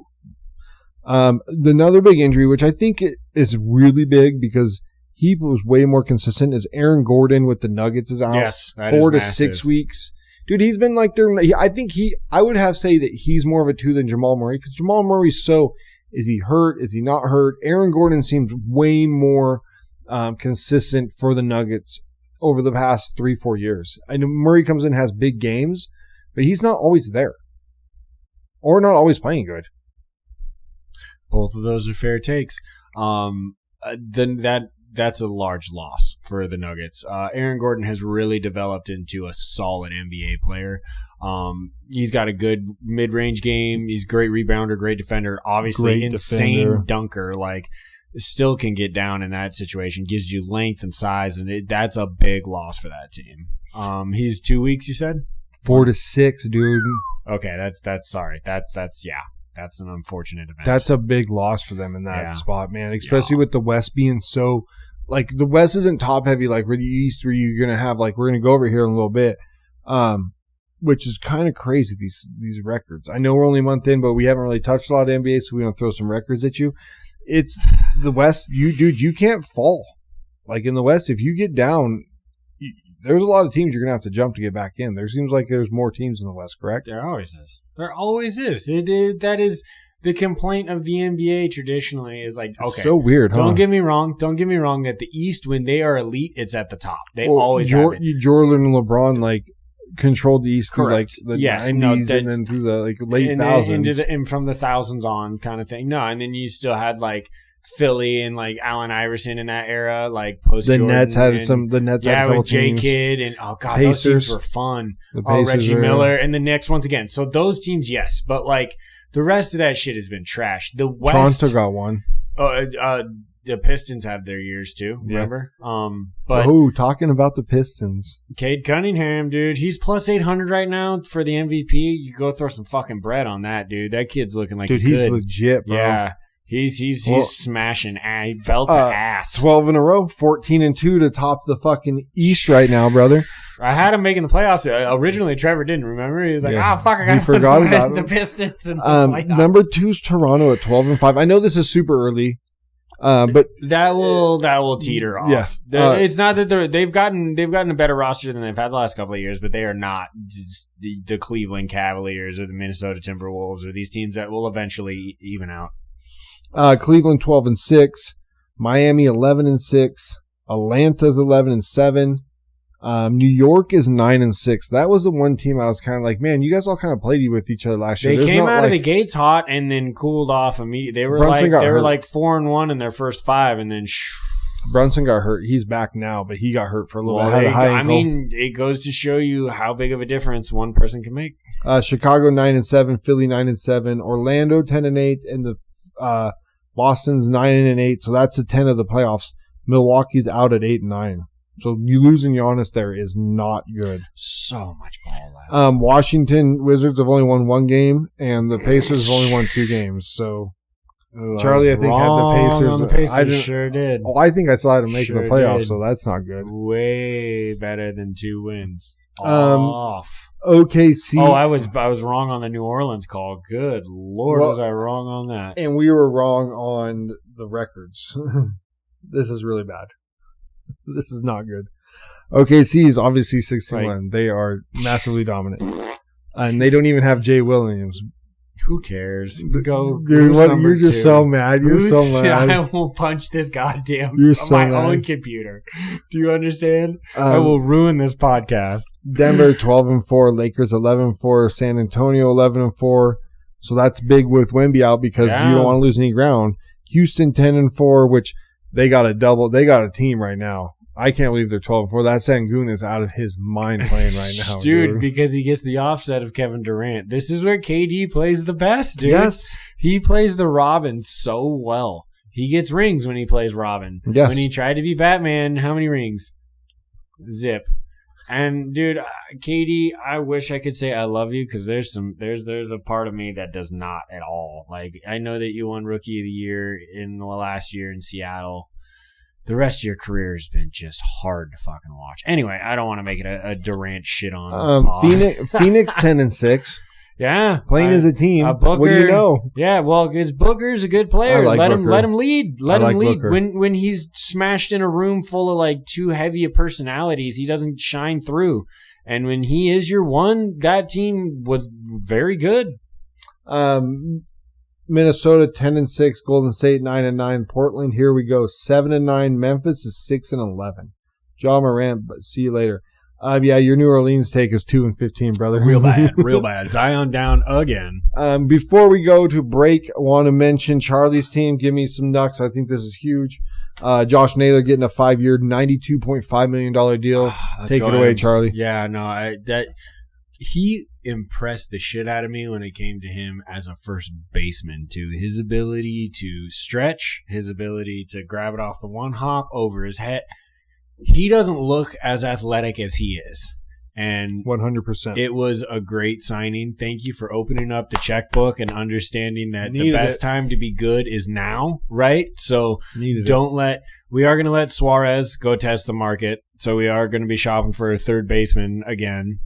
Another big injury, which I think is really big because he was way more consistent, is Aaron Gordon with the Nuggets is out. Yes, 4 to 6 weeks. Dude, he's been like I would have say that he's more of a 2 than Jamal Murray because Jamal Murray's is he hurt? Is he not hurt? Aaron Gordon seems way more consistent for the Nuggets over the past 3-4 years. I know Murray comes in and has big games, but he's not always there or not always playing good. Both of those are fair takes. Then that's a large loss for the Nuggets. Aaron Gordon has really developed into a solid NBA player. He's got a good mid-range game. He's a great rebounder, great defender. Obviously, insane dunker. Like, still can get down in that situation. Gives you length and size, and that's a big loss for that team. He's 2 weeks, you said? 4 to 6, dude. Okay, that's an unfortunate event. That's a big loss for them in that spot, man. Especially with the West being so, like, the West isn't top heavy like where the East, where you're gonna have, like, we're gonna go over here in a little bit, which is kind of crazy. These records. I know we're only a month in, but we haven't really touched a lot of NBA, so we don't throw some records at you. It's the West, you can't fall. Like in the West, if you get down, there's a lot of teams you're gonna have to jump to get back in. There seems like there's more teams in the West, correct? There always is. That is the complaint of the NBA traditionally is like, okay, so weird. Don't get me wrong. That the East, when they are elite, it's at the top. They always have it. Jordan and LeBron like controlled the East through like the 90s and then through the like late thousands and from the thousands on kind of thing. No, and then you still had like Philly and like Allen Iverson in that era, like post Jordan. The Nets had a couple with J teams. Kidd and Pacers. Those teams were fun. Reggie Miller and the Knicks once again. So those teams, yes, but like the rest of that shit has been trash. The West, Toronto got one. The Pistons have their years too. Remember? But talking about the Pistons, Cade Cunningham, dude, he's plus 800 right now for the MVP. You go throw some fucking bread on that, dude. That kid's looking like he's legit, bro. Yeah. He's smashing belt to ass. 12 in a row, 14-2 to top the fucking East right now, brother. I had him making the playoffs. Originally, Trevor didn't remember. He was like, fuck, I got forgot about the Pistons. And number 2 is Toronto at 12-5. I know this is super early, but that will teeter off. Yeah, it's not that they've gotten a better roster than they've had the last couple of years, but they are not just the Cleveland Cavaliers or the Minnesota Timberwolves or these teams that will eventually even out. Cleveland 12-6, Miami 11-6, Atlanta's 11-7, New York is 9-6. That was the one team I was kind of like, man, you guys all kind of played with each other last year. They came out of the gates hot and then cooled off immediately. They were like 4-1 in their first 5, and then Brunson got hurt. He's back now, but he got hurt for a little bit. I mean, it goes to show you how big of a difference one person can make. Chicago 9-7, Philly 9-7, Orlando 10-8, and the Boston's 9-8, so that's a 10 of the playoffs. Milwaukee's out at 8-9. So you losing Giannis there is not good. So much ball left. Washington Wizards have only won 1 game, and the Pacers have only won 2 games. So Charlie, I think, had the Pacers. I sure did. Oh, I think I still had them making the playoffs, so that's not good. Way better than 2 wins. Off. OKC. I was wrong on the New Orleans call. Good Lord, was I wrong on that? And we were wrong on the records. This is really bad. This is not good. OKC is obviously 61. Right. They are massively dominant. And they don't even have Jay Williams. Who cares? Go, dude. You're just so mad. You're so mad. I will punch this goddamn own computer. Do you understand? I will ruin this podcast. Denver 12-4, Lakers 11-4, San Antonio 11-4. So that's big with Wemby out because you don't want to lose any ground. Houston 10-4, which they got a double. They got a team right now. I can't believe they're 12-4. That Sengun is out of his mind playing right now, dude. Because he gets the offset of Kevin Durant. This is where KD plays the best, dude. Yes, he plays the Robin so well. He gets rings when he plays Robin. Yes. When he tried to be Batman, how many rings? Zip. And dude, Katie, I wish I could say I love you because there's a part of me that does not at all. Like, I know that you won Rookie of the Year in the last year in Seattle. The rest of your career has been just hard to fucking watch. Anyway, I don't want to make it a Durant shit on. Phoenix 10-6. Yeah, playing as a team. Booker, what do you know? Yeah, well, because Booker's a good player. Let him lead. Let him lead. Booker. When he's smashed in a room full of like too heavy of personalities, he doesn't shine through. And when he is your one, that team was very good. Minnesota 10-6, Golden State 9-9, Portland. Here we go 7-9. Memphis is 6-11. John Morant, but see you later. Yeah, your New Orleans take is 2-15, brother. Real bad. Zion down again. Before we go to break, I want to mention Charlie's team. Give me some nucks. I think this is huge. Josh Naylor getting a 5-year, $92.5 million deal. Take it away, Charlie. Yeah, no, he impressed the shit out of me when it came to him as a first baseman, to his ability to stretch, his ability to grab it off the one hop over his head. He doesn't look as athletic as he is. And 100%. It was a great signing. Thank you for opening up the checkbook and understanding that the best time to be good is now, right? So we are going to let Suarez go test the market. So we are going to be shopping for a third baseman again.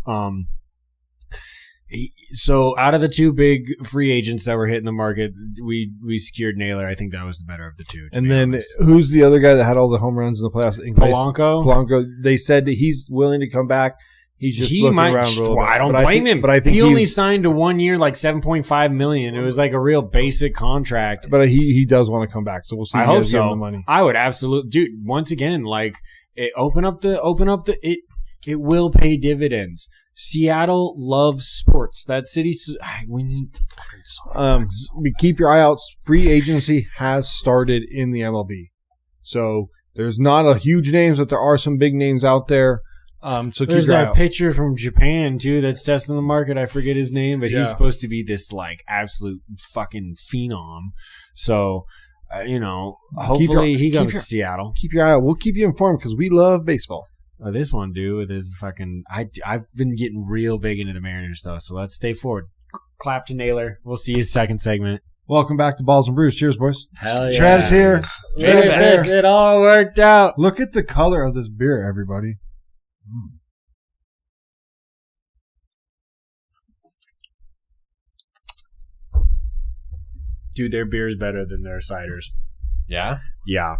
So out of the two big free agents that were hitting the market, we secured Naylor. I think that was the better of the two. And then who's the other guy that had all the home runs in the playoffs? Polanco. They said that he's willing to come back. He's just looking around a little bit. I don't blame him. But I think he only signed a 1 year, like $7.5 million. It was like a real basic contract. But he does want to come back, so we'll see. I hope so. Give him the money. I would absolutely, dude. Once again, like open up the. It will pay dividends. Seattle loves sports. That city, we need the fucking songs. Keep your eye out. Free agency has started in the MLB. So there's not a huge names, but there are some big names out there. So there's that pitcher from Japan too that's testing the market. I forget his name, but he's supposed to be this like absolute fucking phenom. So hopefully he comes to Seattle. Keep your eye out. We'll keep you informed because we love baseball. This one, dude, with his fucking... I've been getting real big into the Mariners, though, so let's stay forward. Clap to Naylor. We'll see you second segment. Welcome back to Balls and Brews. Cheers, boys. Hell yeah. Trav's here. Cheers. It all worked out. Look at the color of this beer, everybody. Dude, their beer is better than their ciders. Yeah? Yeah.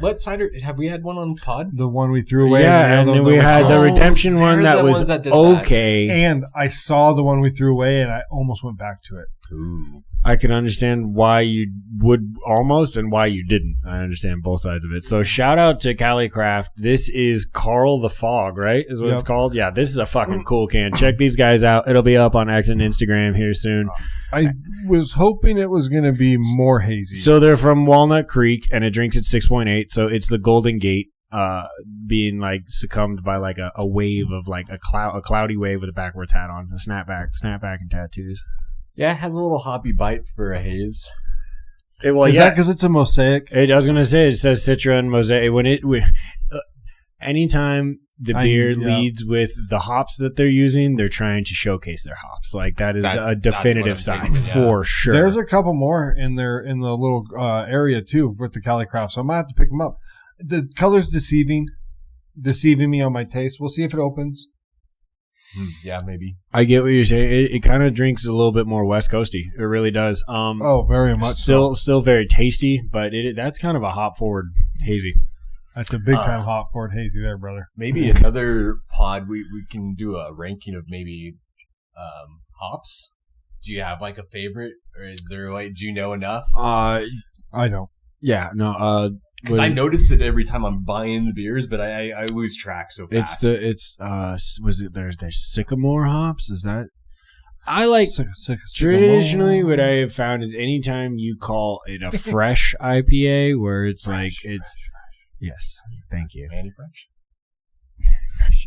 What cider? Have we had one on pod? The one we threw away. Yeah, and then we had the redemption one that was okay. And I saw the one we threw away, and I almost went back to it. Ooh. I can understand why you would almost and why you didn't. I understand both sides of it. So shout out to Cali Craft. This is Carl the Fog, right? Is what it's called? Yeah, this is a fucking cool can. Check these guys out. It'll be up on X and Instagram here soon. I was hoping it was going to be more hazy. So they're from Walnut Creek, and it drinks at 6.8. So it's the Golden Gate being like succumbed by like a wave of like a cloudy wave with a backwards hat on. A snapback and tattoos. Yeah, it has a little hoppy bite for a haze. Is that because it's a mosaic? I was going to say, it says Citra and Mosaic. Anytime the beer leads with the hops that they're using, they're trying to showcase their hops. Like that is a definitive sign for sure. There's a couple more in the little area too with the Cali Craft, so I might have to pick them up. The color's deceiving me on my taste. We'll see if it opens. Yeah, maybe. I get what you're saying. It kind of drinks a little bit more West Coasty. It really does. Very much. Still very tasty, but that's kind of a hop forward hazy. That's a big time hop forward hazy there, brother. Maybe another pod we can do a ranking of maybe hops. Do you have like a favorite, or is there like do you know enough? I don't. Yeah, no. Because I notice it every time I'm buying the beers, but I lose track so fast. There's sycamore hops? Is that? I like traditionally what I have found is anytime you call it a fresh IPA, where it's fresh. Yes, thank you. Manny Fresh.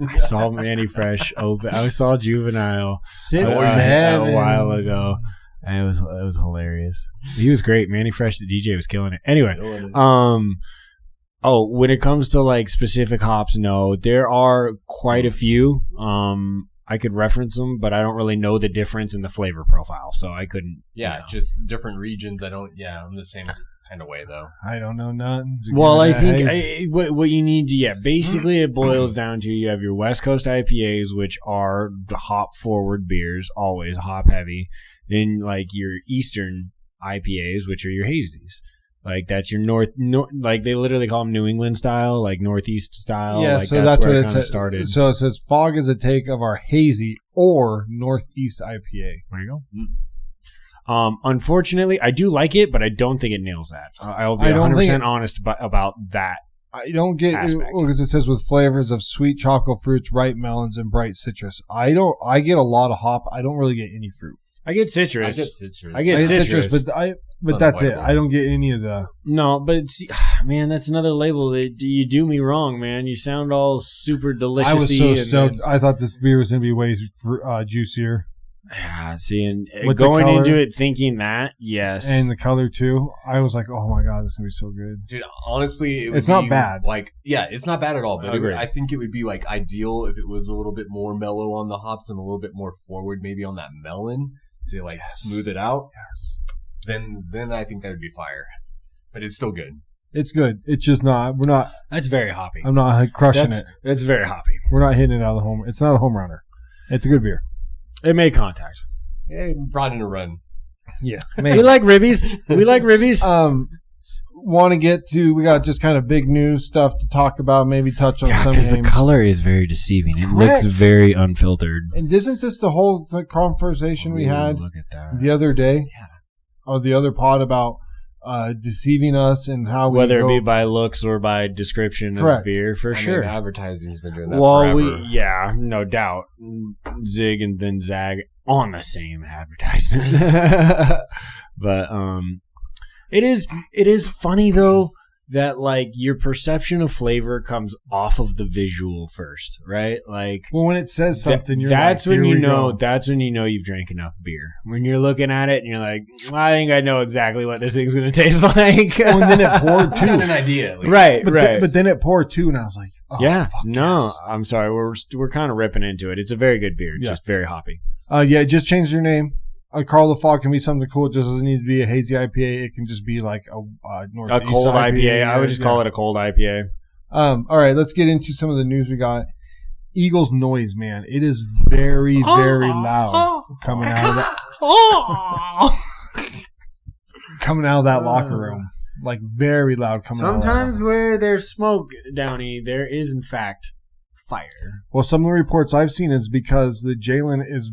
I saw Manny Fresh open. I saw Juvenile a while ago. And it was hilarious. He was great. Manny Fresh, the DJ, was killing it. Anyway, when it comes to like specific hops, no, there are quite a few. I could reference them, but I don't really know the difference in the flavor profile, so I couldn't. Yeah, just different regions. I'm the same kind of way though. I don't know nothing. Well, I think what you need to, basically it boils down to you have your West Coast IPAs, which are the hop forward beers, always hop heavy. Then like your Eastern IPAs, which are your hazies. Like that's your like they literally call them New England style, like Northeast style. Yeah, like so that's where what it it kind of says. started. So it says fog is a take of our hazy or Northeast IPA. There you go. Unfortunately, I do like it, but I don't think it nails that. I'll be 100% honest about that. I don't get aspect. Because it says with flavors of sweet tropical fruits, ripe melons, and bright citrus. I get a lot of hop. I don't really get any fruit. I get citrus. I get citrus, but that's it. I don't get any of the. No, but man, that's another label. You do me wrong, man. You sound all super delicious. I was so stoked. I thought this beer was going to be way juicier. Yeah, see, and with going into it thinking that, yes. And the color, too. I was like, oh, my God, this is going to be so good. Dude, honestly, it's not bad. Like, yeah, it's not bad at all. But I think it would be, like, ideal if it was a little bit more mellow on the hops and a little bit more forward maybe on that melon to, like, smooth it out. Yes. Then I think that would be fire. But it's still good. It's good. It's just not. We're not. That's very hoppy. I'm not crushing it. It's very hoppy. We're not hitting it out of the home. It's not a home runner. It's a good beer. It made contact. Yeah, brought in a run. Yeah. We like ribbies. We like ribbies. Want to get to, we got just kind of big news stuff to talk about, maybe touch on some because names. The color is very deceiving. It looks very unfiltered. And isn't this the whole conversation we had look at that. the other day? Yeah. Or the other pod about deceiving us and how whether it be by looks or by description of beer, for sure. Mean, advertising's been doing that forever. No doubt. Zig and then Zag on the same advertisement. But it is funny though that like your perception of flavor comes off of the visual first, right? Like, well, when it says something, that's when you know you've drank enough beer. When you're looking at it and you're like, I think I know exactly what this thing's gonna taste like. Well, and then it poured too. I got an idea, right? But then it poured too, and I was like, yes. I'm sorry, we're kind of ripping into it. It's a very good beer, just very hoppy. Just changed your name. Carl the Fog can be something cool. It just doesn't need to be a hazy IPA. It can just be like a cold IPA. I would just call it a cold IPA. All right, let's get into some of the news we got. Eagles noise, man. It is very, very loud coming out of that. Coming out of that locker room. Like very loud coming out of that. Sometimes where there's smoke, Downey, there is in fact fire. Well, some of the reports I've seen is because the Jalen is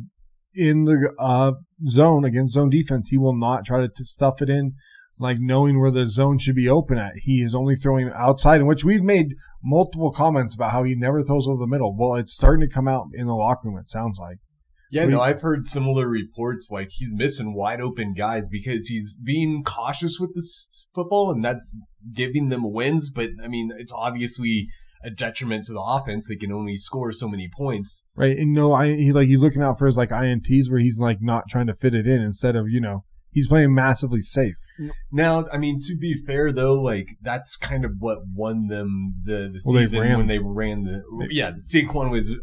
in the zone against zone defense. He will not try to stuff it in, like knowing where the zone should be open at. He is only throwing outside, in which we've made multiple comments about how he never throws over the middle. Well, it's starting to come out in the locker room, it sounds like. Yeah, I've heard similar reports, like he's missing wide open guys because he's being cautious with this football, and that's giving them wins. But, I mean, it's obviously a detriment to the offense. They can only score so many points. Right. And he's looking out for his like INTs where he's like not trying to fit it in instead of, he's playing massively safe. Now, I mean, to be fair though, like that's kind of what won them the season when they ran Saquon was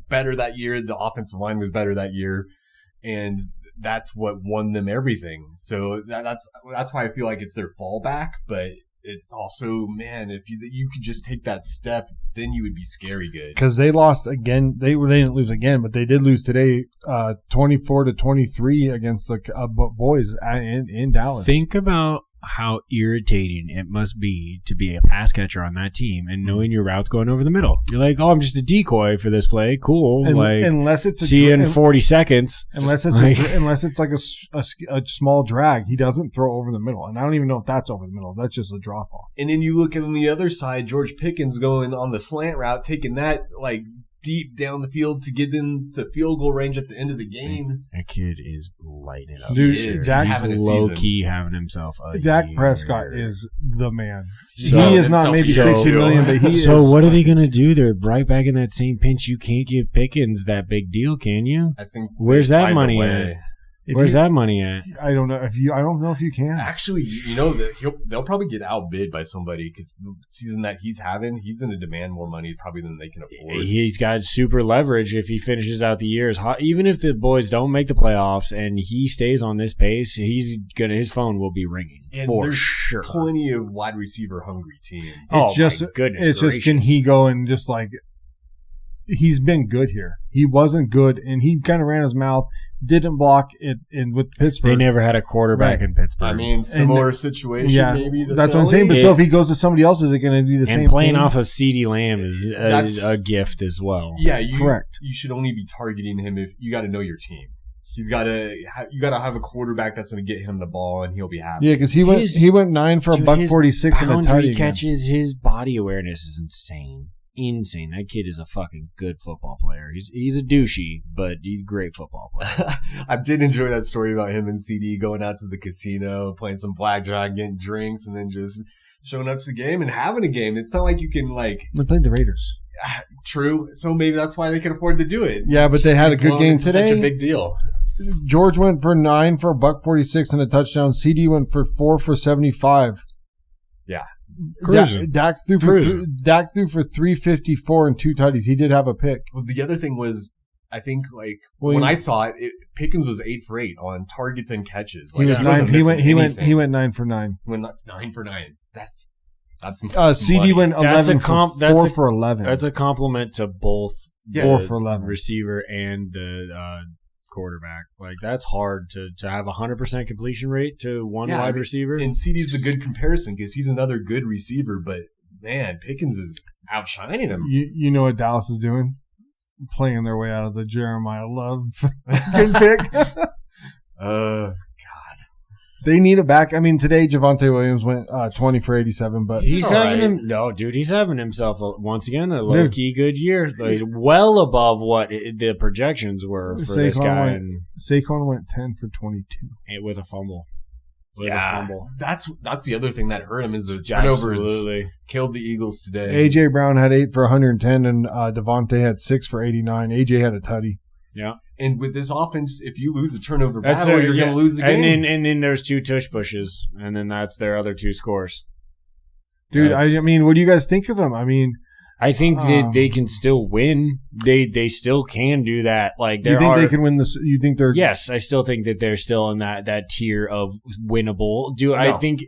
better that year. The offensive line was better that year. And that's what won them everything. So that's why I feel like it's their fallback, but it's also, man, if you could just take that step, then you would be scary good. Because they lost again. They didn't lose again, but they did lose today, 24-23 against the boys in Dallas. Think about how irritating it must be to be a pass catcher on that team and knowing your route's going over the middle. You're like, I'm just a decoy for this play. Cool. Unless it's see you in 40 seconds. Unless it's like a small drag, he doesn't throw over the middle. And I don't even know if that's over the middle. That's just a drop off. And then you look at on the other side, George Pickens going on the slant route, taking that like deep down the field to get into field goal range at the end of the game. That kid is lighting up. Dude, he's low-key having himself a Dak Prescott is the man. He is not maybe $60 million, but he is. So what are they going to do? They're right back in that same pinch. You can't give Pickens that big deal, can you? I think where's that money at? Where's that money at? I don't know if you can. Actually, they'll probably get outbid by somebody because the season that he's having, he's going to demand more money probably than they can afford. He's got super leverage if he finishes out the year. Even if the boys don't make the playoffs and he stays on this pace, his phone will be ringing. And for there's sure. Plenty of wide receiver hungry teams. My goodness! It's just, can he go and just like, he's been good here. He wasn't good, and he kind of ran his mouth. Didn't block it with Pittsburgh. They never had a quarterback in Pittsburgh. I mean, similar situation. Maybe. That's what I'm saying. But so if he goes to somebody else, is it going to be the same? And playing thing? off of CeeDee Lamb is a gift as well. Yeah, correct. You should only be targeting him if you got to know your team. You got to have a quarterback that's going to get him the ball, and he'll be happy. Yeah, because he went 9 for $146 and a touchdown. Catches. His body awareness is insane. Insane. That kid is a fucking good football player. He's a douchey, but he's a great football player. I did enjoy that story about him and CD going out to the casino, playing some blackjack, getting drinks, and then just showing up to the game and having a game. It's not like you can They played the Raiders. True. So maybe that's why they can afford to do it. Yeah, but they had a good game today. Such a big deal. George went for 9 for $146 and a touchdown. CD went for 4 for 75. Yeah. Dak threw for 354 and 2 tutties. He did have a pick. Well, the other thing was, I think when I saw it, Pickens was 8 for 8 on targets and catches. He was 9. He went 9 for 9. He went 9 for 9. That's CD went 11 for 11. That's a compliment to both 4 for 11 receiver and the quarterback. That's hard to have 100% completion rate to one wide receiver. And CD's a good comparison because he's another good receiver, but man, Pickens is outshining him. You know what Dallas is doing? Playing their way out of the Jeremiah Love good pick. God. They need it back. I mean, today Javonte Williams went 20 for 87, but he's having himself once again a low key good year, well above what the projections were for this guy. Saquon went 10 for 22 with a fumble. That's the other thing that hurt him is the turnovers. Killed the Eagles today. AJ Brown had 8 for 110, and Devontae had 6 for 89. AJ had a tutty. Yeah. And with this offense, if you lose a turnover battle, you're going to lose the game. And then there's 2 tush pushes, and then that's their other 2 scores. Dude, I mean, what do you guys think of them? I mean, I think they can still win. They still can do that. You think they can win this? You think they're? Yes, I still think that they're still in that tier of winnable. I think?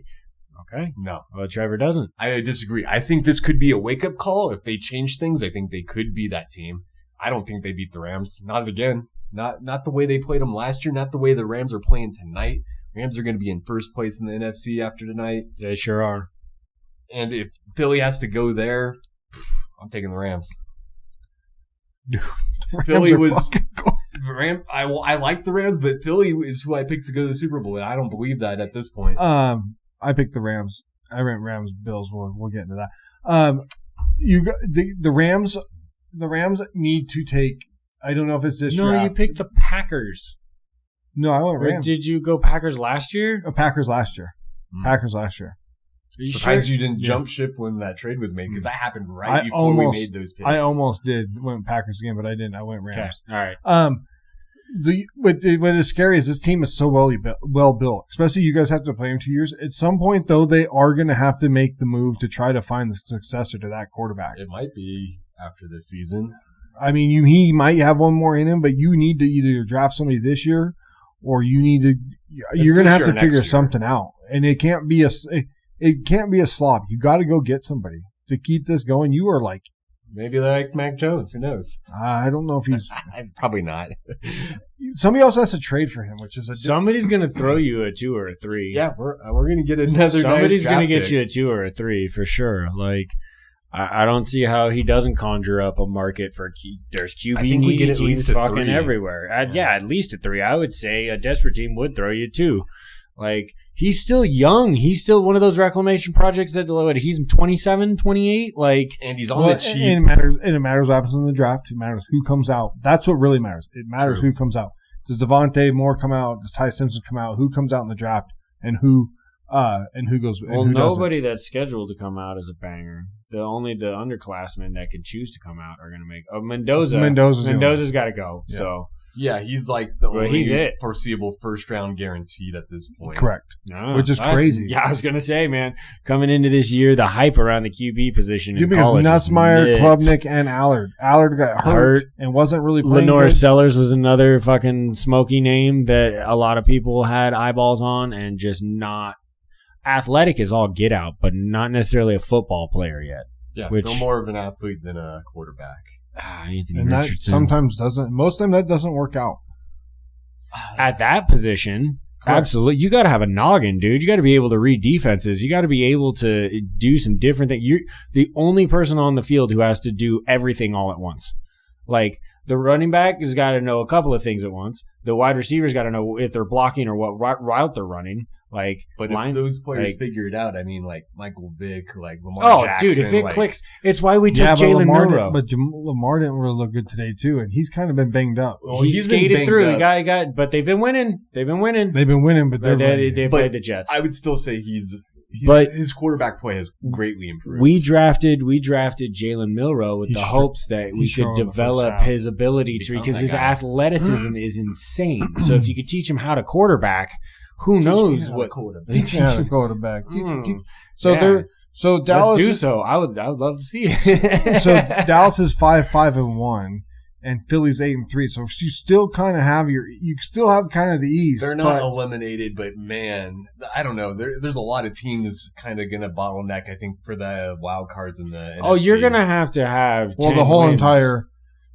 Okay, no. Well, Trevor doesn't. I disagree. I think this could be a wake up call if they change things. I think they could be that team. I don't think they beat the Rams. Not again. Not the way they played them last year. Not the way the Rams are playing tonight. Rams are going to be in first place in the NFC after tonight. They sure are. And if Philly has to go there, I'm taking the Rams. Dude, Philly was Ram. I like the Rams, but Philly is who I picked to go to the Super Bowl. And I don't believe that at this point. I picked the Rams. I went Rams, Bills. We'll get into that. The Rams. The Rams need to take. I don't know if it's this draft. No, you picked the Packers. No, I went Rams. Did you go Packers last year? Packers last year. Packers last year. Are you surprised you didn't jump ship when that trade was made? Because that happened right before we made those picks. I almost did. Went Packers again, but I didn't. I went Rams. Okay. All right. What is scary is this team is so well built. Especially you guys have to play in 2 years. At some point, though, they are going to have to make the move to try to find the successor to that quarterback. It might be after this season. I mean, he might have one more in him, but you need to either draft somebody this year, or you're going to have to figure something out. And it can't be a slop. You got to go get somebody to keep this going. You are maybe like Mac Jones. Who knows? I don't know if he's probably not. Somebody else has to trade for him, which is somebody's going to throw you a 2 or a 3. Yeah, we're going to get another. Somebody's going to get you a 2 or a 3 for sure. I don't see how he doesn't conjure up a market for there's QB needy teams fucking everywhere. At least a 3. I would say a desperate team would throw you 2. He's still young. He's still one of those reclamation projects that he's 27, 28. And he's on the cheap. And it matters what happens in the draft. It matters who comes out. That's what really matters. It matters who comes out. Does Devontae Moore come out? Does Ty Simpson come out? Who comes out in the draft? And who goes? Well, nobody that's scheduled to come out is a banger. Only the underclassmen that can choose to come out are going to make. Mendoza's got to go. Yeah. So Yeah, he's like the he's only foreseeable first round guaranteed at this point. Correct. Which is crazy. Yeah, I was gonna say, man, coming into this year, the hype around the QB position in college. Nussmeier, Klubnik, and Allard. Allard got hurt and wasn't really playing. Lenore Sellers was another fucking smoky name that a lot of people had eyeballs on, and just not athletic is all get out, but not necessarily a football player yet. Yeah, still more of an athlete than a quarterback. Anthony and Richardson. That sometimes doesn't. Most of them that doesn't work out. At that position, absolutely. You got to have a noggin, dude. You got to be able to read defenses. You got to be able to do some different things. You're the only person on the field who has to do everything all at once. Like, the running back has got to know a couple of things at once. The wide receiver's got to know if they're blocking or what route they're running. Like, but if those players figure it out, I mean, like Michael Vick, like Lamar Jackson. Dude, if it clicks, it's why we took Jalen Milroe. But Lamar didn't really look good today too, and he's kind of been banged up. Well, he skated through. The guy got, but they've been winning. They've been winning, but they played the Jets. I would still say his quarterback play has greatly improved. We drafted Jalen Milroe with the hopes that we could develop his ability to, because his athleticism is insane. So if you could teach him how to quarterback, who knows what teach him how to quarterback. So Dallas. Let's do so. I would love to see it. So Dallas is 5-5-1. And Philly's 8-3, so you still kind of have kind of the ease. They're not eliminated, but man, I don't know. There's a lot of teams kind of gonna bottleneck. I think for the wild cards in the. NFC. You're gonna have to have. Well, the whole wins. entire.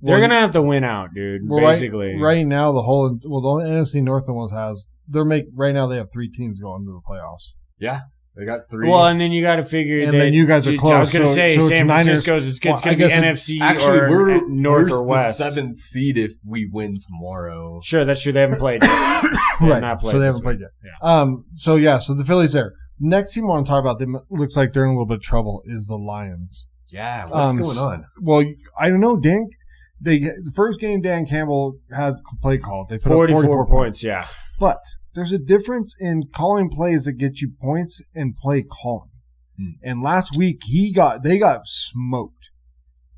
They're gonna have to win out, dude. Basically, right now the NFC North ones has. Right now they have 3 teams going to the playoffs. Yeah. They got 3. Well, and then you got to figure that. Then you guys are close. I was going to say San Francisco's. It's going to be NFC or North or West. We're the 7th seed if we win tomorrow. Sure, that's true. They haven't played yet. Right. So they haven't played yet. Yeah. So the Phillies there. Next team I want to talk about that looks like they're in a little bit of trouble is the Lions. Yeah. What's going on? Well, I don't know, Dan. The first game Dan Campbell had play called. They put 44 points. Yeah. But there's a difference in calling plays that get you points and play calling. And last week they got smoked.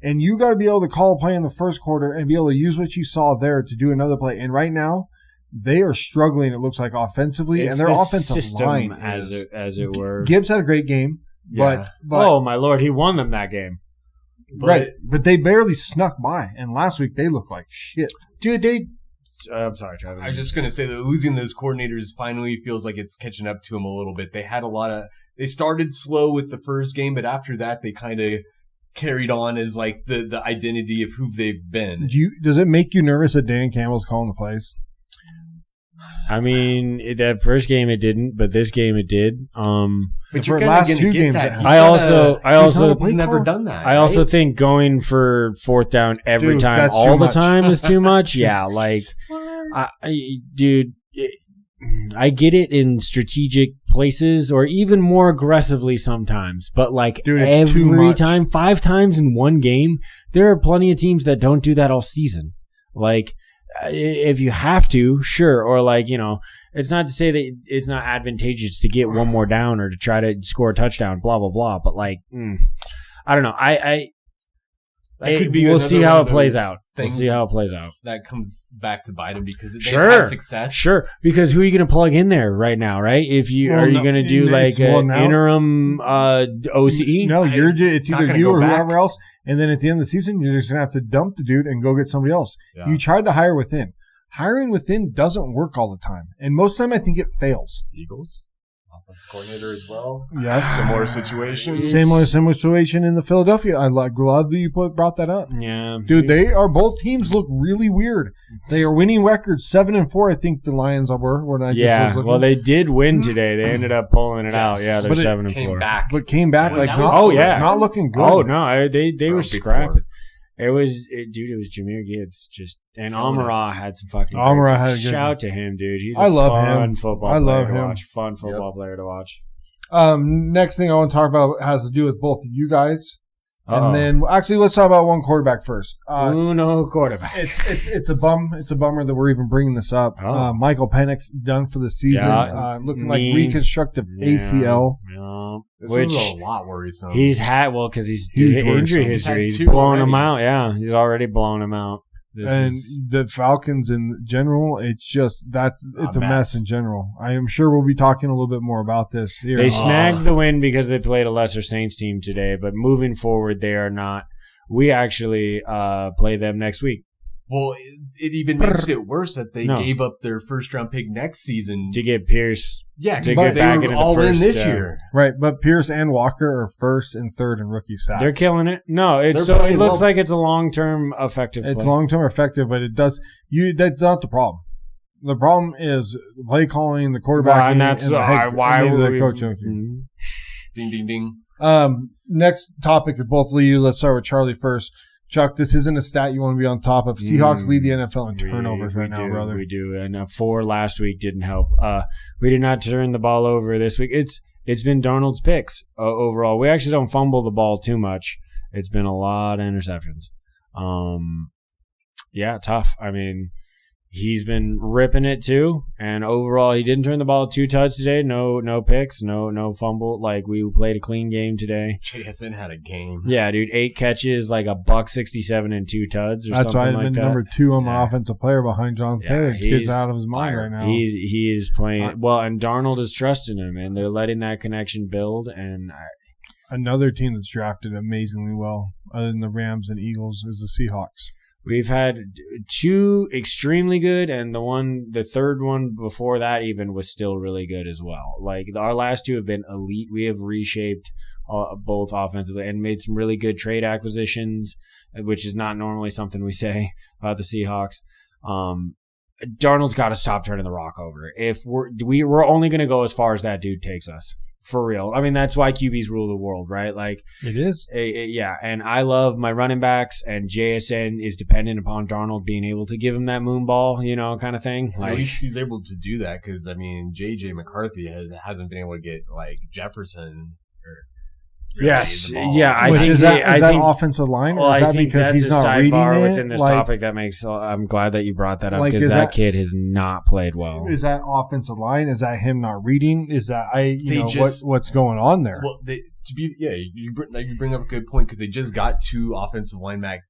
And you got to be able to call a play in the first quarter and be able to use what you saw there to do another play. And right now, they are struggling, it looks like, offensively. And their offensive line, as it were. Gibbs had a great game. Yeah. But oh, my Lord, he won them that game. But they barely snuck by. And last week, they looked like shit. Dude, I'm sorry, Travis. I was just going to say that losing those coordinators finally feels like it's catching up to them a little bit. They had they started slow with the first game, but after that, they kind of carried on as like the identity of who they've been. Does it make you nervous that Dan Campbell's calling the plays? I mean, that first game it didn't, but this game it did. But you're last 2 games. He's never done that. I also think going for 4th down every time, all the time, is too much. Yeah, like, dude, I get it in strategic places or even more aggressively sometimes, but like every time, 5 times in one game, there are plenty of teams that don't do that all season. Like, if you have to, sure. Or like, it's not to say that it's not advantageous to get one more down or to try to score a touchdown, blah, blah, blah. But like, I don't know. We'll see how it plays out. We'll see how it plays out. That comes back to bite them because they've had success. Sure. Because who are you going to plug in there right now, right? Are you going to do like an interim OCE? No, it's either you or whoever else. And then at the end of the season, you're just going to have to dump the dude and go get somebody else. Yeah. You tried to hire within. Hiring within doesn't work all the time. And most of the time, I think it fails. Eagles? Offensive coordinator as well. Yes. Similar situation. Similar situation in the Philadelphia. I glad that you brought that up. Yeah. Dude, both teams look really weird. They are winning records 7-4, I think the Lions were. Well, they did win today. They ended up pulling it out. Yeah, they're 7-4. Came back not looking good. Oh, no. They were scrapping. It was Jahmyr Gibbs and Amara had some fucking. Amara had a good shout to him, dude. He's a fun football player to watch. Fun football player to watch. Next thing I want to talk about has to do with both of you guys. And then actually let's talk about one quarterback first. No quarterback. It's a bummer that we're even bringing this up. Michael Penix done for the season, looking like reconstructive ACL. This is a lot worrisome. He's had because he's due to injury history. He's blown him out. Yeah, he's already blown him out. The Falcons in general, it's a mess in general. I am sure we'll be talking a little bit more about this here. They snagged the win because they played a lesser Saints team today, but moving forward, they are not. We actually play them next week. Well, it even makes it worse that they gave up their first-round pick next season to get Pierce. Yeah, to get back into all the first, in this year. Right, but Pierce and Walker are first and third in rookie sacks. They're killing it. No, it looks like it's a long-term effective. It's long-term effective, but it does. That's not the problem. The problem is play calling, the quarterback, and that's why the coach. Ding, ding, ding. Next topic of both of you. Let's start with Charlie first. Chuck, this isn't a stat you want to be on top of. Seahawks lead the NFL in turnovers right now, brother. We do, and 4 last week didn't help. We did not turn the ball over this week. It's been Darnold's picks overall. We actually don't fumble the ball too much. It's been a lot of interceptions. Yeah, tough. I mean, he's been ripping it too, and overall, he didn't turn the ball 2 touchdowns today. No picks, no fumble. Like, we played a clean game today. JSN had a game. Yeah, dude, 8 catches, like $167 and 2 tuds or That's something why like I've that. been number 2 on my offensive player behind John Taylor. Kid's out of his mind right now. He is playing well, and Darnold is trusting him, and they're letting that connection build. And another team that's drafted amazingly well, other than the Rams and Eagles, is the Seahawks. We've had 2 extremely good, and the third one before that even was still really good as well. Like, our last 2 have been elite. We have reshaped both offensively and made some really good trade acquisitions, which is not normally something we say about the Seahawks. Darnold's got to stop turning the rock over. If we're only going to go as far as that dude takes us. For real. I mean, that's why QBs rule the world, right? Like, it is. Yeah, and I love my running backs, and JSN is dependent upon Darnold being able to give him that moon ball, kind of thing. Like, at least he's able to do that because, I mean, J.J. McCarthy hasn't been able to get, like, Jefferson or really yes. the ball. Yeah, I think is that offensive line, or is that because he's not reading it? Within this topic that makes. I'm glad that you brought that up because that kid has not played well. Is that offensive line? Is that him not reading? Is that what's going on there? Well, you bring up a good point because they just got 2 offensive linemen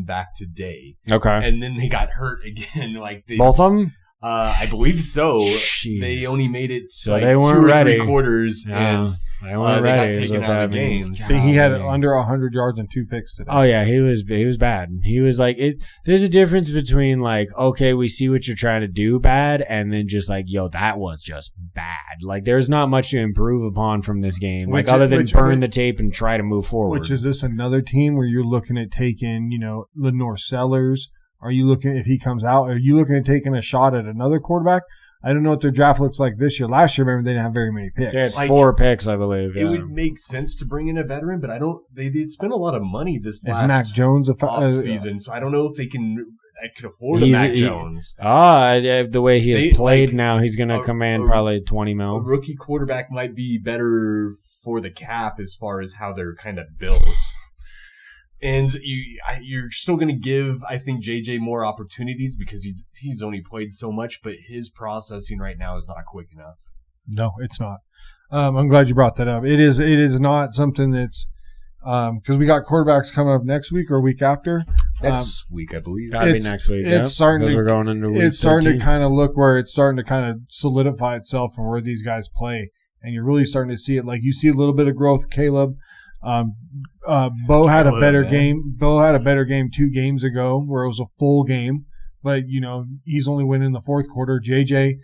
back today. Okay, and then they got hurt again. Like both of them. I believe so. Jeez. They only made it so like they weren't 2 or ready. 3 quarters, and they weren't they ready. got taken out of the games. He had under 100 yards and 2 picks today. Oh yeah, he was bad. He was like it. There's a difference between like, okay, we see what you're trying to do bad, and then just like, yo, that was just bad. Like, there's not much to improve upon from this game, other than burn the tape and try to move forward. Which is this another team where you're looking at taking, Lenore Sellers? Are you looking, if he comes out, are you looking at taking a shot at another quarterback? I don't know what their draft looks like this year. Last year, remember, they didn't have very many picks. They had 4 picks, I believe. It would make sense to bring in a veteran, but I don't. They spent a lot of money this last Mac Jones season, so I don't know if they can. I could afford a Mac Jones. The way he has played now, he's going to command probably $20 million. A rookie quarterback might be better for the cap as far as how they're kind of built. And you're still going to give, I think, JJ more opportunities because he's only played so much, but his processing right now is not quick enough. No, it's not. I'm glad you brought that up. It is not something that's because we got quarterbacks coming up next week or week after. Next week, I believe. Gotta be next week. It's starting to. We're going into week it's starting 13. to kind of look where it's starting to kind of solidify itself and where these guys play, and you're really starting to see it. Like, you see a little bit of growth, Caleb. Bo had a better game. Bo had a better game 2 games ago where it was a full game, but he's only winning the 4th quarter. JJ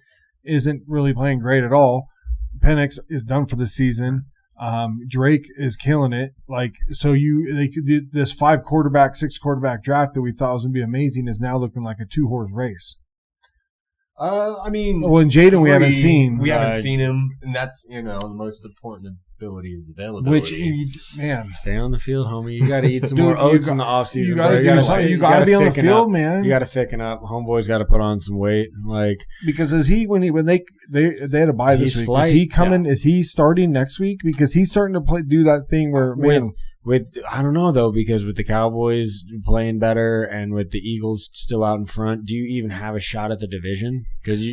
isn't really playing great at all. Penix is done for the season. Drake is killing it. Like, so they could do this 6 quarterback draft that we thought was going to be amazing is now looking like a 2-horse race. I mean, well, in Jaden we haven't seen. We haven't seen him, and that's the most important ability is availability. Stay on the field, homie. You got to eat some more oats in the offseason. You got to be on the field, man. You got to thicken up. Homeboy's got to put on some weight, because when they had to buy this week? Slight, is he coming? Yeah. Is he starting next week? Because he's starting to do that thing where With I don't know though, because with the Cowboys playing better and with the Eagles still out in front, do you even have a shot at the division? Because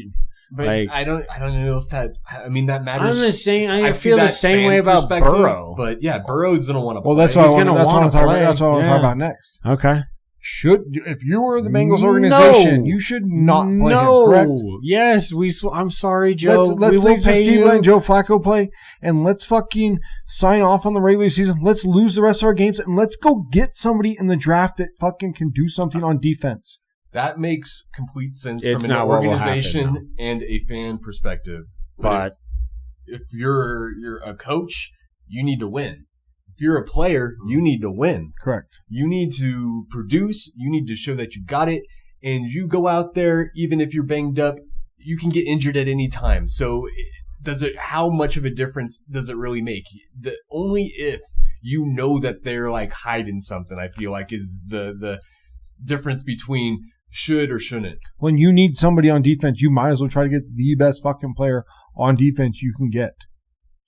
I don't know if that. I mean, that matters. I feel the same way about Burrow. But yeah, Burrow's gonna want to play. Well, that's what I want to talk about next. Okay. if you were the Bengals organization, you should not play him, correct? Yes, I'm sorry, Joe. Let's just keep letting Joe Flacco play, and let's fucking sign off on the regular season. Let's lose the rest of our games, and let's go get somebody in the draft that fucking can do something on defense. That makes complete sense from an organization and a fan perspective. But if you're a coach, you need to win. If you're a player, you need to win. Correct. You need to produce. You need to show that you got it. And you go out there, even if you're banged up, you can get injured at any time. So how much of a difference does it really make? Only if you know that they're like hiding something, I feel like, is the difference between should or shouldn't. When you need somebody on defense, you might as well try to get the best fucking player on defense you can get.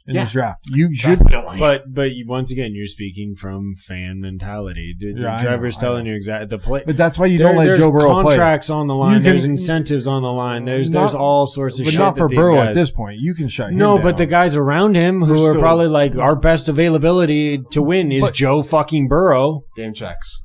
In this draft, you should. But once again, you're speaking from fan mentality. Trevor's telling you exactly the play. But that's why you don't let Joe Burrow play. There's contracts on the line. There's incentives on the line. There's all sorts of shit. But not for Burrow at this point. You can shut him down. No, but the guys around him who are probably like our best availability to win is Joe fucking Burrow. Game checks.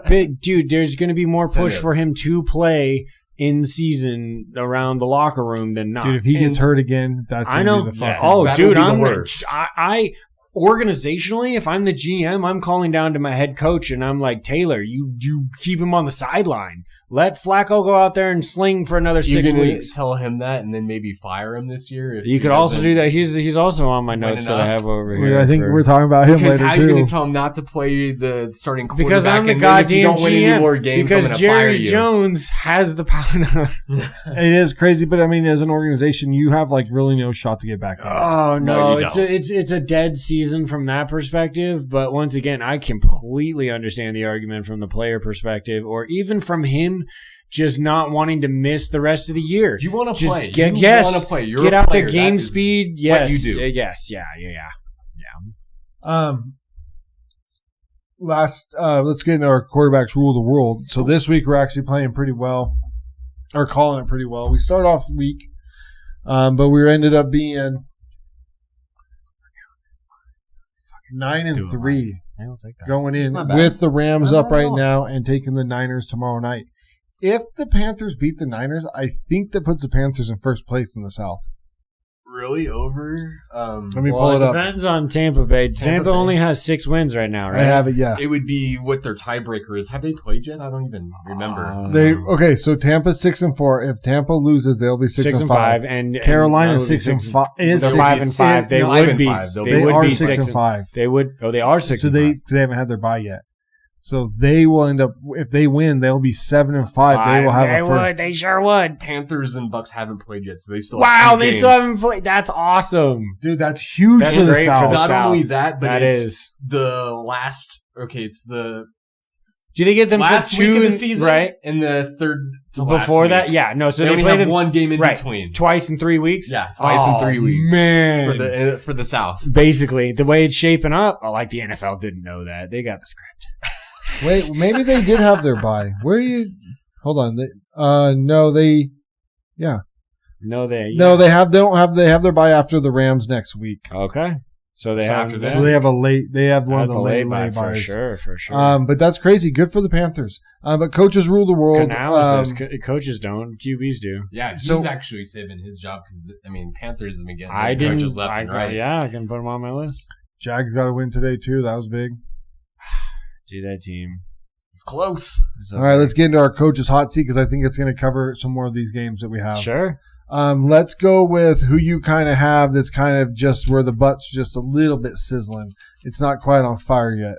Big dude, there's going to be more push for him to play in season around the locker room than not. Dude, if he gets hurt again, that's going to be the fuck. Oh, dude, I'm the worst. I organizationally, if I'm the GM, I'm calling down to my head coach and I'm like, Taylor, you keep him on the sideline. Let Flacco go out there and sling for another 6 weeks. Tell him that and then maybe fire him this year. You could also do that. He's also on my notes that I have over here. I think we're talking about him later too. How are you going to tell him not to play the starting quarterback? Because I'm the goddamn GM. Because Jerry Jones has the power. It is crazy, but I mean, as an organization, you have like really no shot to get back. Oh no, it's a dead season from that perspective. But once again, I completely understand the argument from the player perspective, or even from him just not wanting to miss the rest of the year. You want to play. You want to play. Get out the game speed. Yes. What you do. Yes. Yeah. Let's get into our quarterbacks rule the world. So this week we're actually playing pretty well, or calling it pretty well. We start off weak, but we ended up being 9-3 going in with the Rams up right now and taking the Niners tomorrow night. If the Panthers beat the Niners, I think that puts the Panthers in first place in the South. Really? Over? Let me pull it up. It depends on Tampa Bay. Tampa only has 6 wins right now, right? I have it, yeah. It would be what their tiebreaker is. Have they played yet? I don't even remember. So Tampa's 6-4. If Tampa loses, they'll be 6-5. And Carolina's 6-5. They're 5-5. They would be 6-5. They would. Oh, they are 6-5. So they haven't had their bye yet. So they will end up, if they win, they'll be 7-5. They will have a first. They sure would. Panthers and Bucks haven't played yet, so they still still haven't played. That's awesome. Dude, that's huge for the South. Not only that, but it's the last, it's the do they get them last to 2 week of the season, right? And the third to before last that? week. Yeah, no. So they they only play have one game in between, twice in 3 weeks. Yeah, twice in 3 weeks. Man, for the South, basically the way it's shaping up, like the NFL didn't know that they got the script. Wait, maybe they did have their bye. Where are you? Hold on. They have their bye after the Rams next week. Okay. So they have after that. So they have one of the late buys. For sure. But that's crazy. Good for the Panthers. But coaches rule the world. Analysis. Coaches don't. QBs do. Yeah, he's actually saving his job because Panthers have been getting coaches left and right. Yeah, I can put them on my list. Jags got a win today too. That was big. Dude, that team. It's close. All right, let's get into our coach's hot seat because I think it's going to cover some more of these games that we have. Sure. Let's go with who you kind of have that's kind of just where the butt's just a little bit sizzling. It's not quite on fire yet.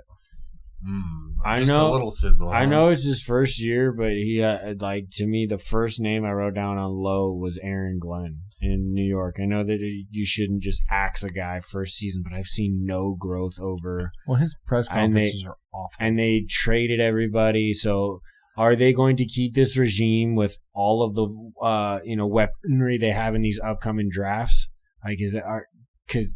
I just know a little sizzle. I know it's his first year, but he to me the first name I wrote down on low was Aaron Glenn in New York. I know that you shouldn't just axe a guy first season, but I've seen no growth over. Well, his press conferences are awful, and they traded everybody. So are they going to keep this regime with all of the weaponry they have in these upcoming drafts? Like, is it because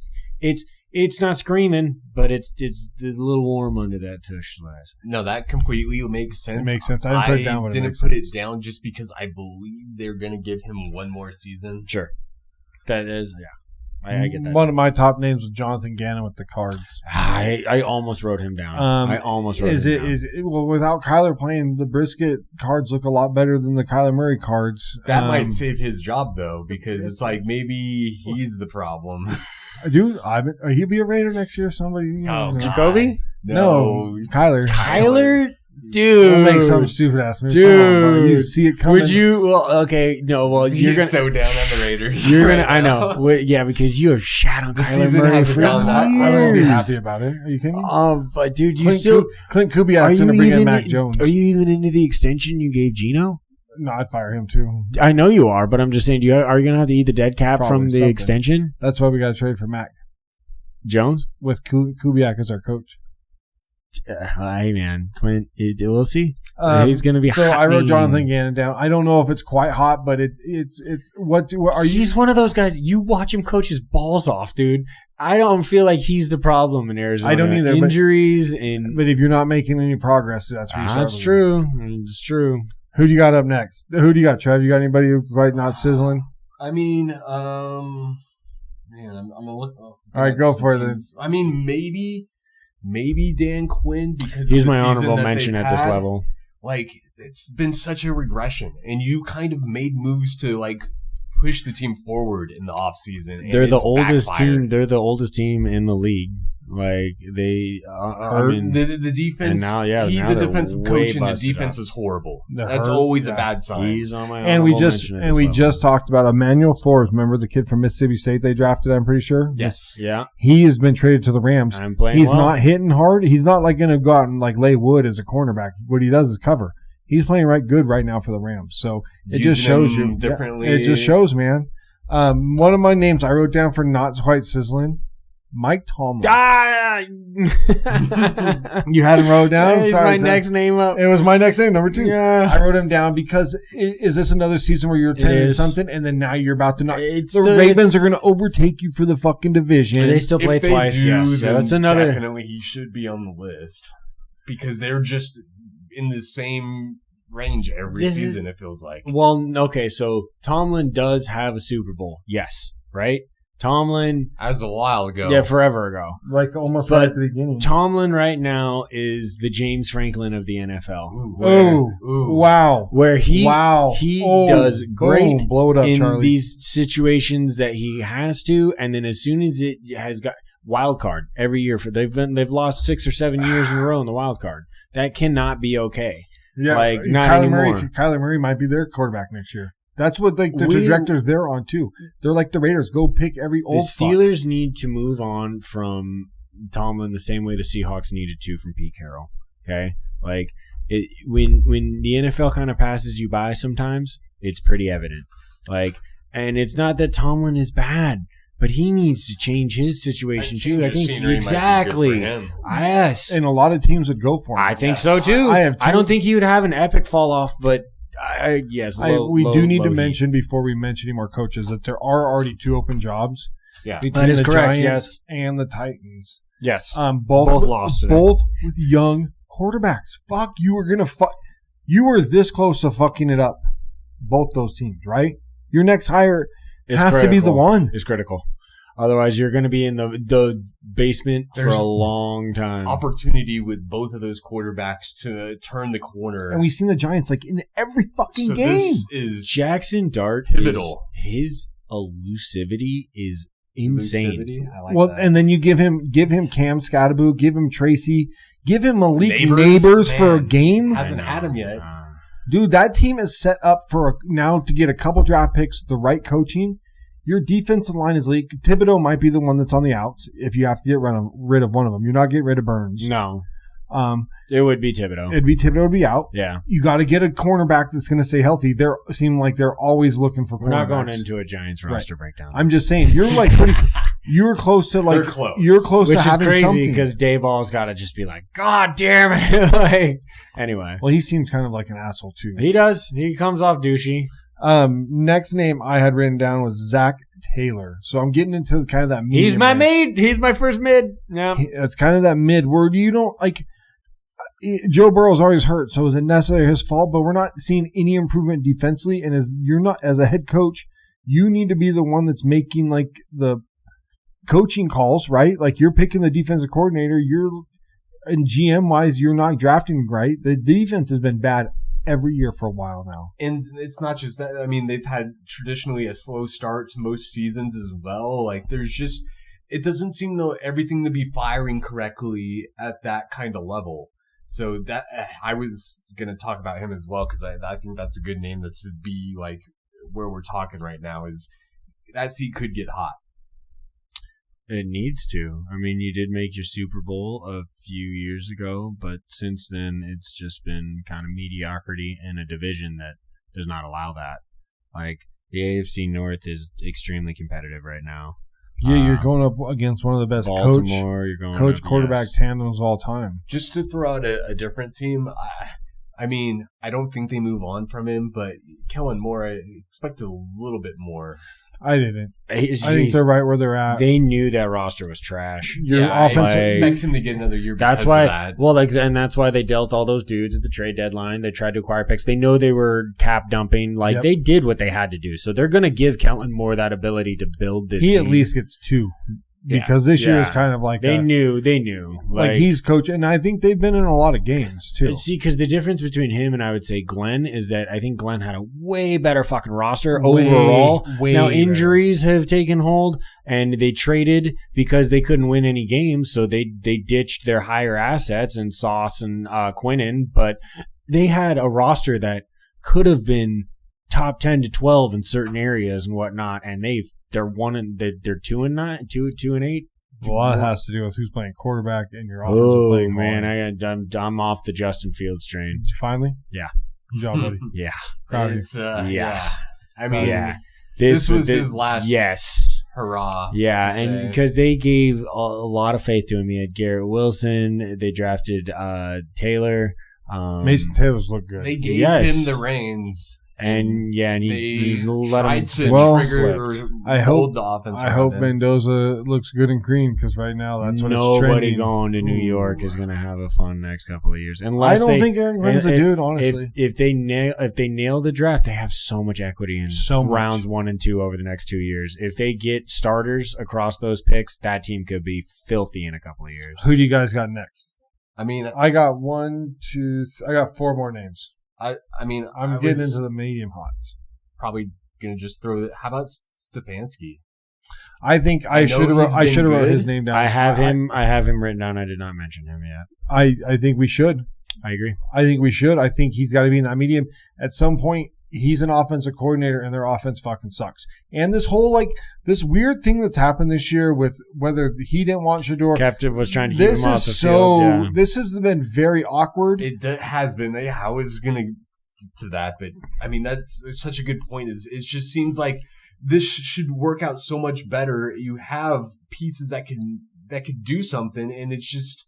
it's not screaming, but it's a little warm under that tush. No, that completely makes sense. It makes sense. I didn't put it down just because I believe they're going to give him one more season. Sure, that is I get that. One of my top names was Jonathan Gannon with the Cards. I almost wrote him down. Well, without Kyler playing, the Brisket Cards look a lot better than the Kyler Murray Cards. That might save his job though, because it's like maybe he's the problem. Dude, he'll be a Raider next year. Somebody, Jacoby? No, Kyler. Dude, we'll make some stupid ass move. Dude, you see it coming. Would you? Well, okay, no. Well, you're gonna so down on the Raiders. You're gonna. I know. Yeah, because you have shat on Kyler Murray for years. I wouldn't be happy about it. Are you kidding me? But dude, Clint Kubiak's gonna bring in Mac Jones. Are you even into the extension you gave Geno? No, I'd fire him too. I know you are, but I'm just saying, are you gonna have to eat the dead cap from the extension? That's why we got to trade for Mac Jones with Kubiak as our coach. Hey man, Clint. We'll see. He's going to be. So I wrote Jonathan Gannon down. I don't know if it's quite hot, but it's what are you? He's one of those guys. You watch him coach his balls off, dude. I don't feel like he's the problem in Arizona. I don't either. Injuries but if you're not making any progress, that's where you start. That's true. It's true. Who do you got up next? Who do you got, Trev? You got anybody who's quite not sizzling? I mean, man, I'm gonna look. All right, go for it. I mean, maybe Dan Quinn, because he's my honorable mention at this level. Like, it's been such a regression, and you kind of made moves to like push the team forward in the offseason. They're the oldest team. They're the oldest team in the league. Like they, the defense. And now, he's a defensive coach, and the defense is horrible. That's always a bad sign. He's on my and we just talked about Emmanuel Forbes. Remember the kid from Mississippi State they drafted? I'm pretty sure. Yes. Yeah. He has been traded to the Rams. He's not hitting hard. He's not like going to go out and like lay wood as a cornerback. What he does is cover. He's playing good right now for the Rams. So it just shows you differently. It just shows, man. One of my names I wrote down for not quite sizzling. Mike Tomlin. You had him wrote down? It's my next name up. It was my next name, number 2. Yeah. I wrote him down because is this another season where you're 10 something and then now you're about to not? The Ravens are going to overtake you for the fucking division. They still play twice. Yes. Yeah, that's another. Definitely, he should be on the list because they're just in the same range every season, it feels like. Well, okay, so Tomlin does have a Super Bowl. Yes, right? Tomlin. As a while ago. Yeah, forever ago. Like almost right at the beginning. Tomlin right now is the James Franklin of the NFL. Ooh. Wow. Where he does great blow it up, in Charlie. These situations that he has to, and then as soon as it has got wild card every year they've lost 6 or 7 years in a row in the wild card. That cannot be okay. Yeah, like not anymore. Kyler Murray might be their quarterback next year. That's what the trajectories they're on too. They're like the Raiders. Go pick every old. The Steelers need to move on from Tomlin the same way the Seahawks needed to from Pete Carroll. Okay, like when the NFL kind of passes you by, sometimes it's pretty evident. Like, and it's not that Tomlin is bad, but he needs to change his situation too. I think exactly. Yes, and a lot of teams would go for him. I think so too. I don't think he would have an epic fall off, but. We do need to mention before we mention any more coaches that there are already 2 open jobs. Yeah, that is correct. Giants and the Titans. Yes, both lost today. Both with young quarterbacks. Fuck, you were gonna You were this close to fucking it up. Both those teams, right? Your next hire has to be the one. It's critical. Otherwise, you're going to be in the basement for a long time. Opportunity with both of those quarterbacks to turn the corner. And we've seen the Giants like in every fucking game. This is Jackson Dart pivotal. His elusivity is insane. I like that. And then you give him Cam Scattaboo, give him Tracy, give him Malik Neighbors for a game. Hasn't had him yet. Dude, that team is set up for now to get a couple draft picks, the right coaching. Your defensive line is leak. Thibodeau might be the one that's on the outs if you have to get rid of one of them. You're not getting rid of Burns. No. It would be Thibodeau. Thibodeau would be out. Yeah. You got to get a cornerback that's going to stay healthy. They seem like they're always looking for cornerbacks. We're not going into a Giants roster breakdown. I'm just saying, you're like you were close to like. They're close. You're close to having something. Which is crazy because Dave All's got to just be like, God damn it. Like, anyway. Well, he seems kind of like an asshole too. He does. He comes off douchey. Next name I had written down was Zach Taylor. So I'm getting into kind of that mid. He's my mid. He's my first mid. Yeah. It's kind of that mid where you don't like. Joe Burrow's always hurt, so is it necessarily his fault? But we're not seeing any improvement defensively, and as a head coach, you need to be the one that's making like the coaching calls, right? Like you're picking the defensive coordinator. And GM wise, you're not drafting right. The defense has been bad every year for a while now. And it's not just that. I mean, they've had traditionally a slow start to most seasons as well. Like it doesn't seem everything to be firing correctly at that kind of level. So that I was going to talk about him as well, because I think that's a good name that's to be like where we're talking right now, is that seat could get hot. It needs to. I mean, you did make your Super Bowl a few years ago, but since then it's just been kind of mediocrity in a division that does not allow that. Like, the AFC North is extremely competitive right now. Yeah, you're going up against one of the best Baltimore, quarterback tandems of all time. Just to throw out a different team, I mean, I don't think they move on from him, but Kellen Moore, I expected a little bit more. I didn't. I think they're right where they're at. They knew that roster was trash. I expect him to get another year. That's why. Of that. Well, and that's why they dealt all those dudes at the trade deadline. They tried to acquire picks. They know they were cap dumping. Like they did what they had to do. So they're going to give Kellen Moore that ability to build this. He team. At least gets 2. Because this year is kind of like they knew. Like he's coaching, and I think they've been in a lot of games too. See, because the difference between him and I would say Glenn is that I think Glenn had a way better fucking roster overall. Now injuries have taken hold, and they traded because they couldn't win any games, so they ditched their higher assets and Sauce and Quinnen, but they had a roster that could have been top 10 to 12 in certain areas and whatnot, and they're 2-9, 2-8. Well, that has to do with who's playing quarterback and your offensive play. Oh man, I'm off the Justin Fields train. Did you finally? Yeah. Good job, buddy. Yeah. Proud of you. Yeah. I mean, this was his last. Yes. Hurrah. Yeah, and because they gave a lot of faith to him. He had Garrett Wilson. They drafted Taylor. Mason Taylor's looked good. They gave him the reins. And he let him trigger. I hope the offense. I hope Mendoza looks good and clean, because right now that's what it's trending. Nobody going to New York is going to have a fun next couple of years. Unless I don't think Aaron Glenn's a dude. Honestly, if they nail the draft, they have so much equity in rounds 1 and 2 over the next 2 years. If they get starters across those picks, that team could be filthy in a couple of years. Who do you guys got next? I mean, I got 1, 2. I got 4 more names. I'm getting into the medium hots. Probably gonna just throw it. How about Stefanski? I think I should have wrote his name down. I have him written down. I did not mention him yet. I think we should. I agree. I think we should. I think he's got to be in that medium at some point. He's an offensive coordinator, and their offense fucking sucks. And this whole this weird thing that's happened this year with whether he didn't want Shedeur. Captive was trying to keep him off the field. Yeah. This has been very awkward. It has been. I was gonna get to that, but I mean that's such a good point. It just seems like this should work out so much better. You have pieces that could do something, and it's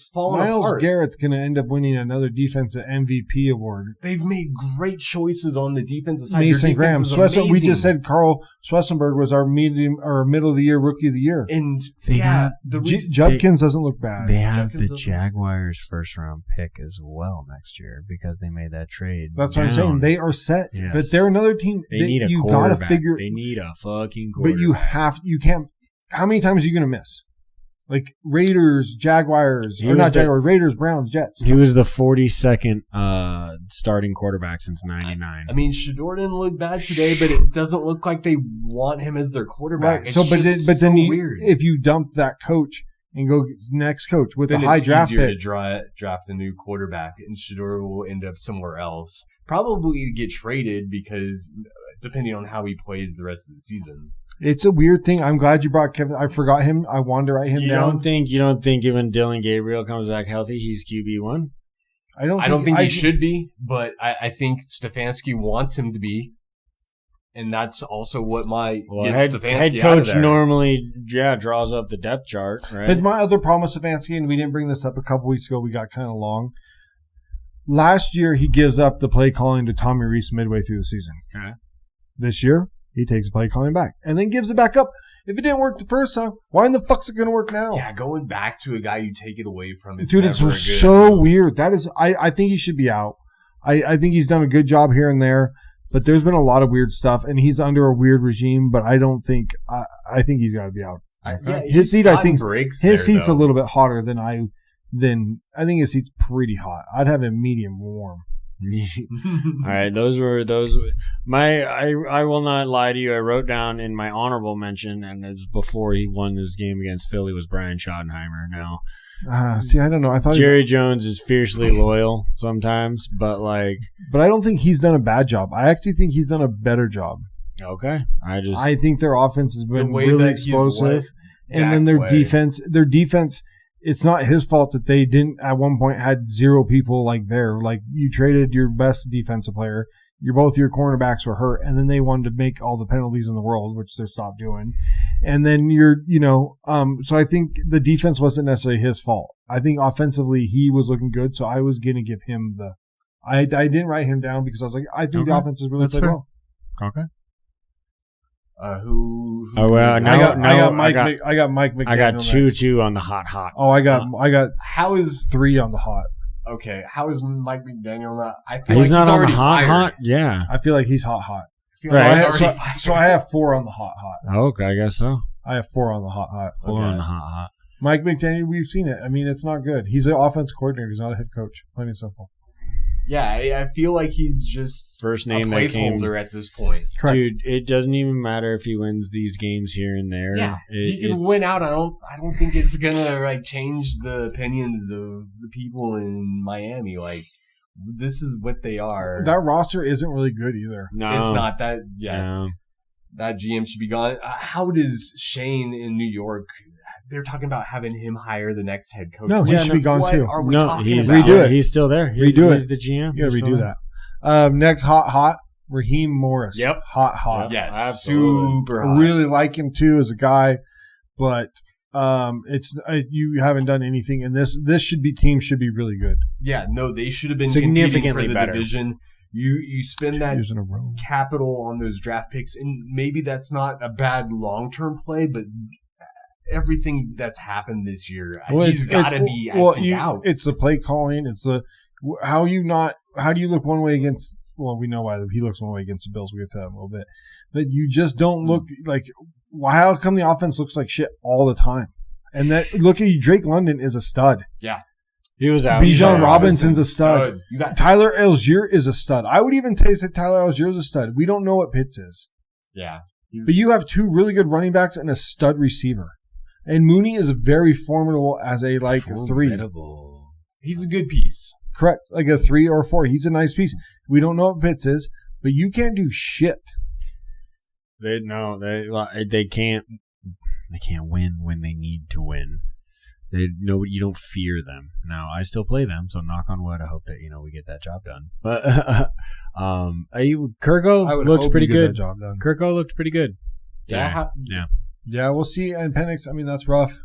falling apart. Myles Garrett's going to end up winning another defensive MVP award. They've made great choices on the defensive side. Mason Graham. We just said Carl Schwarzenberg was our middle of the year rookie of the year. And Judkins doesn't look bad. They have the Jaguars' first round pick as well next year because they made that trade. That's what I'm saying. They are set, but they're another team. They need a quarterback. They need a fucking quarterback. But you can't. How many times are you going to miss? Like Raiders, Jaguars, Raiders, Browns, Jets. He was the 42nd starting quarterback since '99. I mean, Shedeur didn't look bad today, but it doesn't look like they want him as their quarterback. Right. But then weird. If you dump that coach and go next coach with a high draft pick, it's easier to draft a new quarterback, and Shedeur will end up somewhere else. Probably get traded because depending on how he plays the rest of the season. It's a weird thing. I'm glad you brought Kevin. I forgot him. I wanted to write him down. You don't think even Dylan Gabriel comes back healthy, he's QB1? I don't think he should be, but I think Stefanski wants him to be, and that's also what gets Stefanski head coach out of there. Normally draws up the depth chart, right? But my other problem with Stefanski, and we didn't bring this up a couple weeks ago, we got kind of long. Last year, he gives up the play calling to Tommy Reese midway through the season. Okay. This year, he takes the play calling back and then gives it back up. If it didn't work the first time, why in the fuck's it going to work now? Yeah, going back to a guy you take it away from. Dude, it's so weird. That is, I think he should be out. I think he's done a good job here and there. But there's been a lot of weird stuff, and he's under a weird regime. But I don't think I think he's got to be out. His seat, I think, his seat's a little bit hotter than I think his seat's pretty hot. I'd have him medium warm. All right, those were I will not lie to you. I wrote down in my honorable mention, and it was before he won this game against Philly, was Brian Schottenheimer. Now, see, I don't know. I thought Jerry Jones is fiercely loyal sometimes, but I don't think he's done a bad job. I actually think he's done a better job. Okay, I think their offense has been really explosive, and then their defense. It's not his fault that they didn't at one point had 0 people there. Like, you traded your best defensive player. Both your cornerbacks were hurt, and then they wanted to make all the penalties in the world, which they're stopped doing. And then so I think the defense wasn't necessarily his fault. I think offensively he was looking good, so I was going to give him I didn't write him down because I was like, I think the offense is really played well. Okay. Who? Oh well, I got Mike McDaniel. I got 2 on the hot. Oh, I got. How is 3 on the hot? Okay, how is Mike McDaniel not? I feel he's not on the hot. Yeah, I feel like he's hot. Right. So I have 4 on the hot. Okay, I guess so. I have 4 on the hot. 4 on the hot. Mike McDaniel, we've seen it. I mean, it's not good. He's an offense coordinator. He's not a head coach. Plain and simple. Yeah, I feel like he's just first name a placeholder at this point. Correct. Dude, it doesn't even matter if he wins these games here and there. Yeah, he can win out. I don't think it's gonna change the opinions of the people in Miami. This is what they are. That roster isn't really good either. No, it's not. That that GM should be gone. How does Shane in New York? They're talking about having him hire the next head coach. No, he should be gone too. Are we talking about? Redo it. He's still there. He's the GM. You got to redo that. Next, hot. Raheem Morris. Yep. Hot. Yes, absolutely. Super I hot. really like him too as a guy, but it's you haven't done anything, and this team should be really good. Yeah, no, they should have been significantly for the better. Division. You spend that capital on those draft picks, and maybe that's not a bad long-term play, but everything that's happened this year, he's got to be out. It's the play calling. It's the how do you look one way against? Well, we know why he looks one way against the Bills. We'll get to that in a little bit. But you just don't look like. How come the offense looks like shit all the time? And that look at you, Drake London is a stud. Yeah. He was out. Bijan Robinson's a stud. You got Tyler Algier is a stud. I would even say that Tyler Algier is a stud. We don't know what Pitts is. Yeah. But you have 2 really good running backs and a stud receiver. And Mooney is very formidable as a 3. He's a good piece. Correct. Like a 3 or 4. He's a nice piece. We don't know what Pitts is, but you can't do shit. They can't win when they need to win. You don't fear them. Now, I still play them, so knock on wood. I hope that we get that job done. But Kirko looks pretty good. Kirko looked pretty good. Yeah. Yeah, we'll see. And Penix, I mean, that's rough.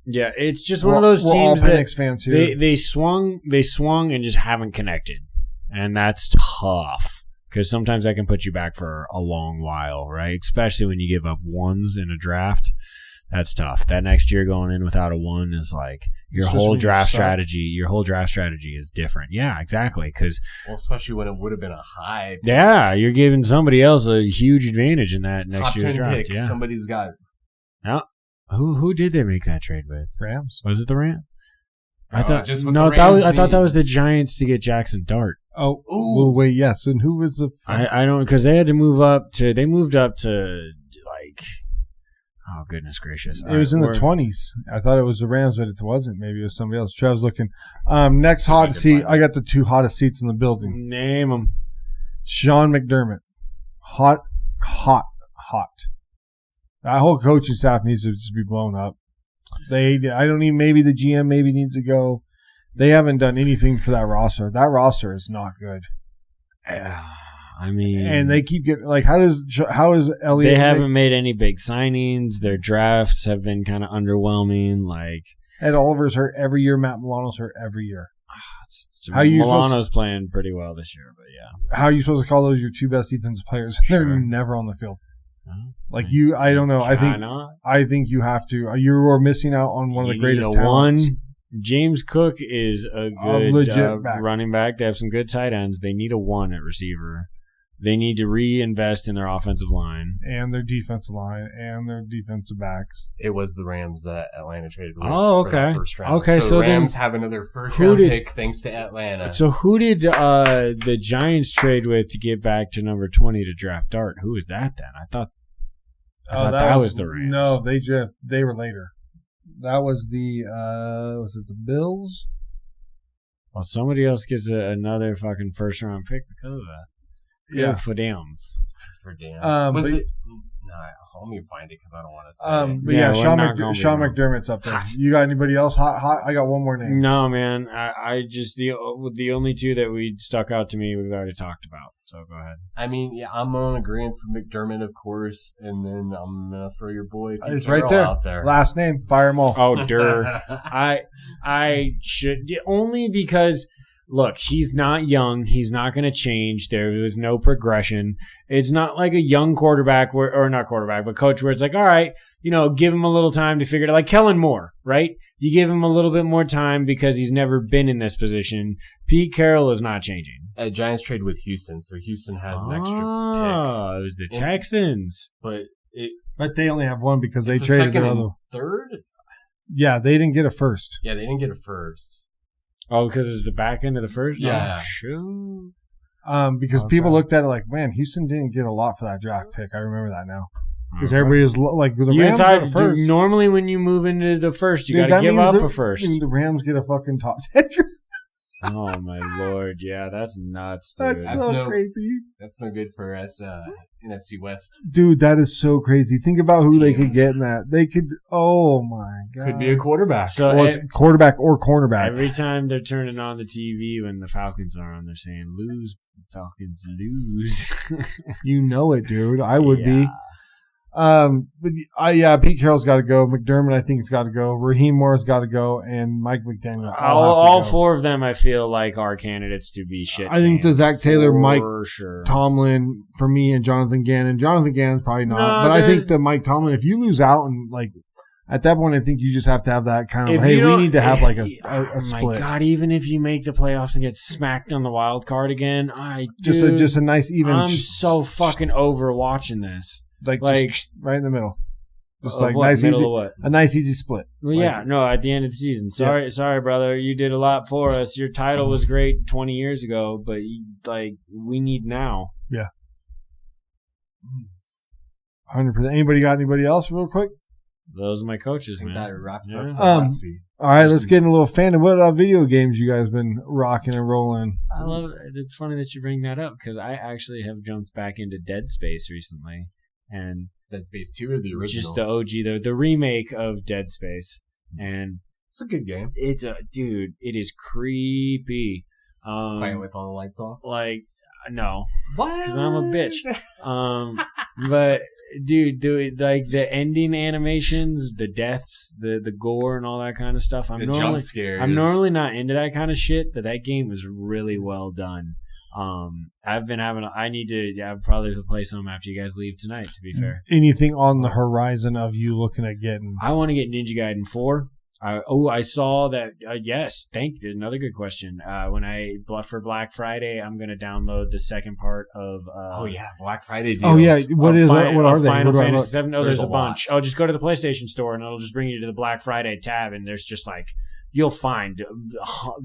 Yeah, it's just one of those teams all Penix fans here. They swung and just haven't connected, and that's tough because sometimes that can put you back for a long while, right? Especially when you give up 1s in a draft. That's tough. That next year going in without a 1 is your whole draft strategy. Your whole draft strategy is different. Yeah, exactly. Especially when it would have been a high pick. Yeah, you're giving somebody else a huge advantage in that next year's draft. Pick, yeah. Somebody's got. Now, who did they make that trade with? Rams. Was it the Rams? I thought that was the Giants to get Jackson Dart. Oh, well, wait, yes. And who was the? I don't because they had to move up to. They moved up to Oh, goodness gracious. It was in the 20s. I thought it was the Rams, but it wasn't. Maybe it was somebody else. Trevor's looking. Next hot seat. I got the 2 hottest seats in the building. Name them. Sean McDermott. Hot. That whole coaching staff needs to just be blown up. Maybe the GM maybe needs to go. They haven't done anything for that roster. That roster is not good. I mean, and they keep getting how is Elliott? They haven't made any big signings. Their drafts have been kind of underwhelming. Ed Oliver's hurt every year. Matt Milano's hurt every year. Milano's playing pretty well this year, but yeah. How are you supposed to call those your 2 best defensive players? They're never on the field. I don't know. I think you have to. You are missing out on one of the greatest talents. James Cook is a good legit running back. They have some good tight ends. They need a 1 at receiver. They need to reinvest in their offensive line. And their defensive line and their defensive backs. It was the Rams that Atlanta traded with. Oh, okay. For the first round. Okay, so the Rams then have another first-round pick thanks to Atlanta. So who did the Giants trade with to get back to number 20 to draft Dart? Who was that then? I thought that was the Rams. No, they were later. That was was it the Bills? Well, somebody else gets another fucking first-round pick because of that. Good for them. For damn. Was it? No, let me find it because I don't want to say it. But yeah, Sean McDermott's up there. Hot. You got anybody else hot? I got one more name. No, man. I just the only two that we stuck out to me we've already talked about. So go ahead. I mean, yeah, I'm on agreement with McDermott, of course, and then I'm gonna throw your boy Pete it's Carroll right there. out there. Last name, fire them all. Oh, Durr. I should only because. Look, he's not young. He's not going to change. There was no progression. It's not like a young quarterback, or not quarterback, but coach where it's like, all right, give him a little time to figure it out. Like Kellen Moore, right? You give him a little bit more time because he's never been in this position. Pete Carroll is not changing. Giants trade with Houston, so Houston has an extra pick. Oh, it was the Texans. But they only have one because they traded their other. Third? Yeah, they didn't get a first. Yeah, they didn't get a first. Oh, because it's the back end of the first? Yeah. Oh, shoot. Because people looked at it like, man, Houston didn't get a lot for that draft pick. I remember that now. Because everybody was like, the Rams got a first. Normally when you move into the first, you got to give up a first. The Rams get a fucking top 10 draft. Oh, my Lord. Yeah, that's nuts, dude. That's so crazy. That's no good for us, NFC West. Dude, that is so crazy. Think about who they could get in that. They could, oh my God. Could be a quarterback. So quarterback or cornerback. Every time they're turning on the TV when the Falcons are on, they're saying, lose, Falcons, lose. You know it, dude. I would be. Pete Carroll's got to go. McDermott, I think, has got to go. Raheem Moore's got to go, and Mike McDaniel. All four of them, I feel like, are candidates to be shit. I think the Zach Taylor, Mike sure. Tomlin for me, and Jonathan Gannon. Jonathan Gannon's probably not, but I think the Mike Tomlin. If you lose out and like at that point, I think you just have to have that kind of we need to have like a split. Oh my God! Even if you make the playoffs and get smacked on the wild card again, just a nice even. I'm so fucking over watching this. Like just right in the middle. Just like nice easy, a nice easy split. Well, at the end of the season. Sorry, brother. You did a lot for us. Your title was great 20 years ago, but we need now. Yeah. 100%. Anybody got anybody else real quick? Those are my coaches, man. That wraps up. All right, let's get in a little fan of what video games you guys been rocking and rolling. I love it. It's funny that you bring that up because I actually have jumped back into Dead Space recently. And Dead Space 2 or the original? Just the OG, the remake of Dead Space. And it's a good game. It is creepy. Fight with all the lights off? Like, no. What? Because I'm a bitch. But, dude, like the ending animations, the deaths, the gore and all that kind of stuff. The jump scares. I'm normally not into that kind of shit, but that game was really well done. I've probably will play some after you guys leave tonight, to be fair. Anything on the horizon of you looking at getting? I want to get Ninja Gaiden 4. I saw that. Yes, another good question. For Black Friday, I'm going to download the second part of. Black Friday deals. Oh yeah, what are they? Final Fantasy 7. Oh, there's a bunch. Oh, just go to the PlayStation Store and it'll just bring you to the Black Friday tab, and there's just you'll find.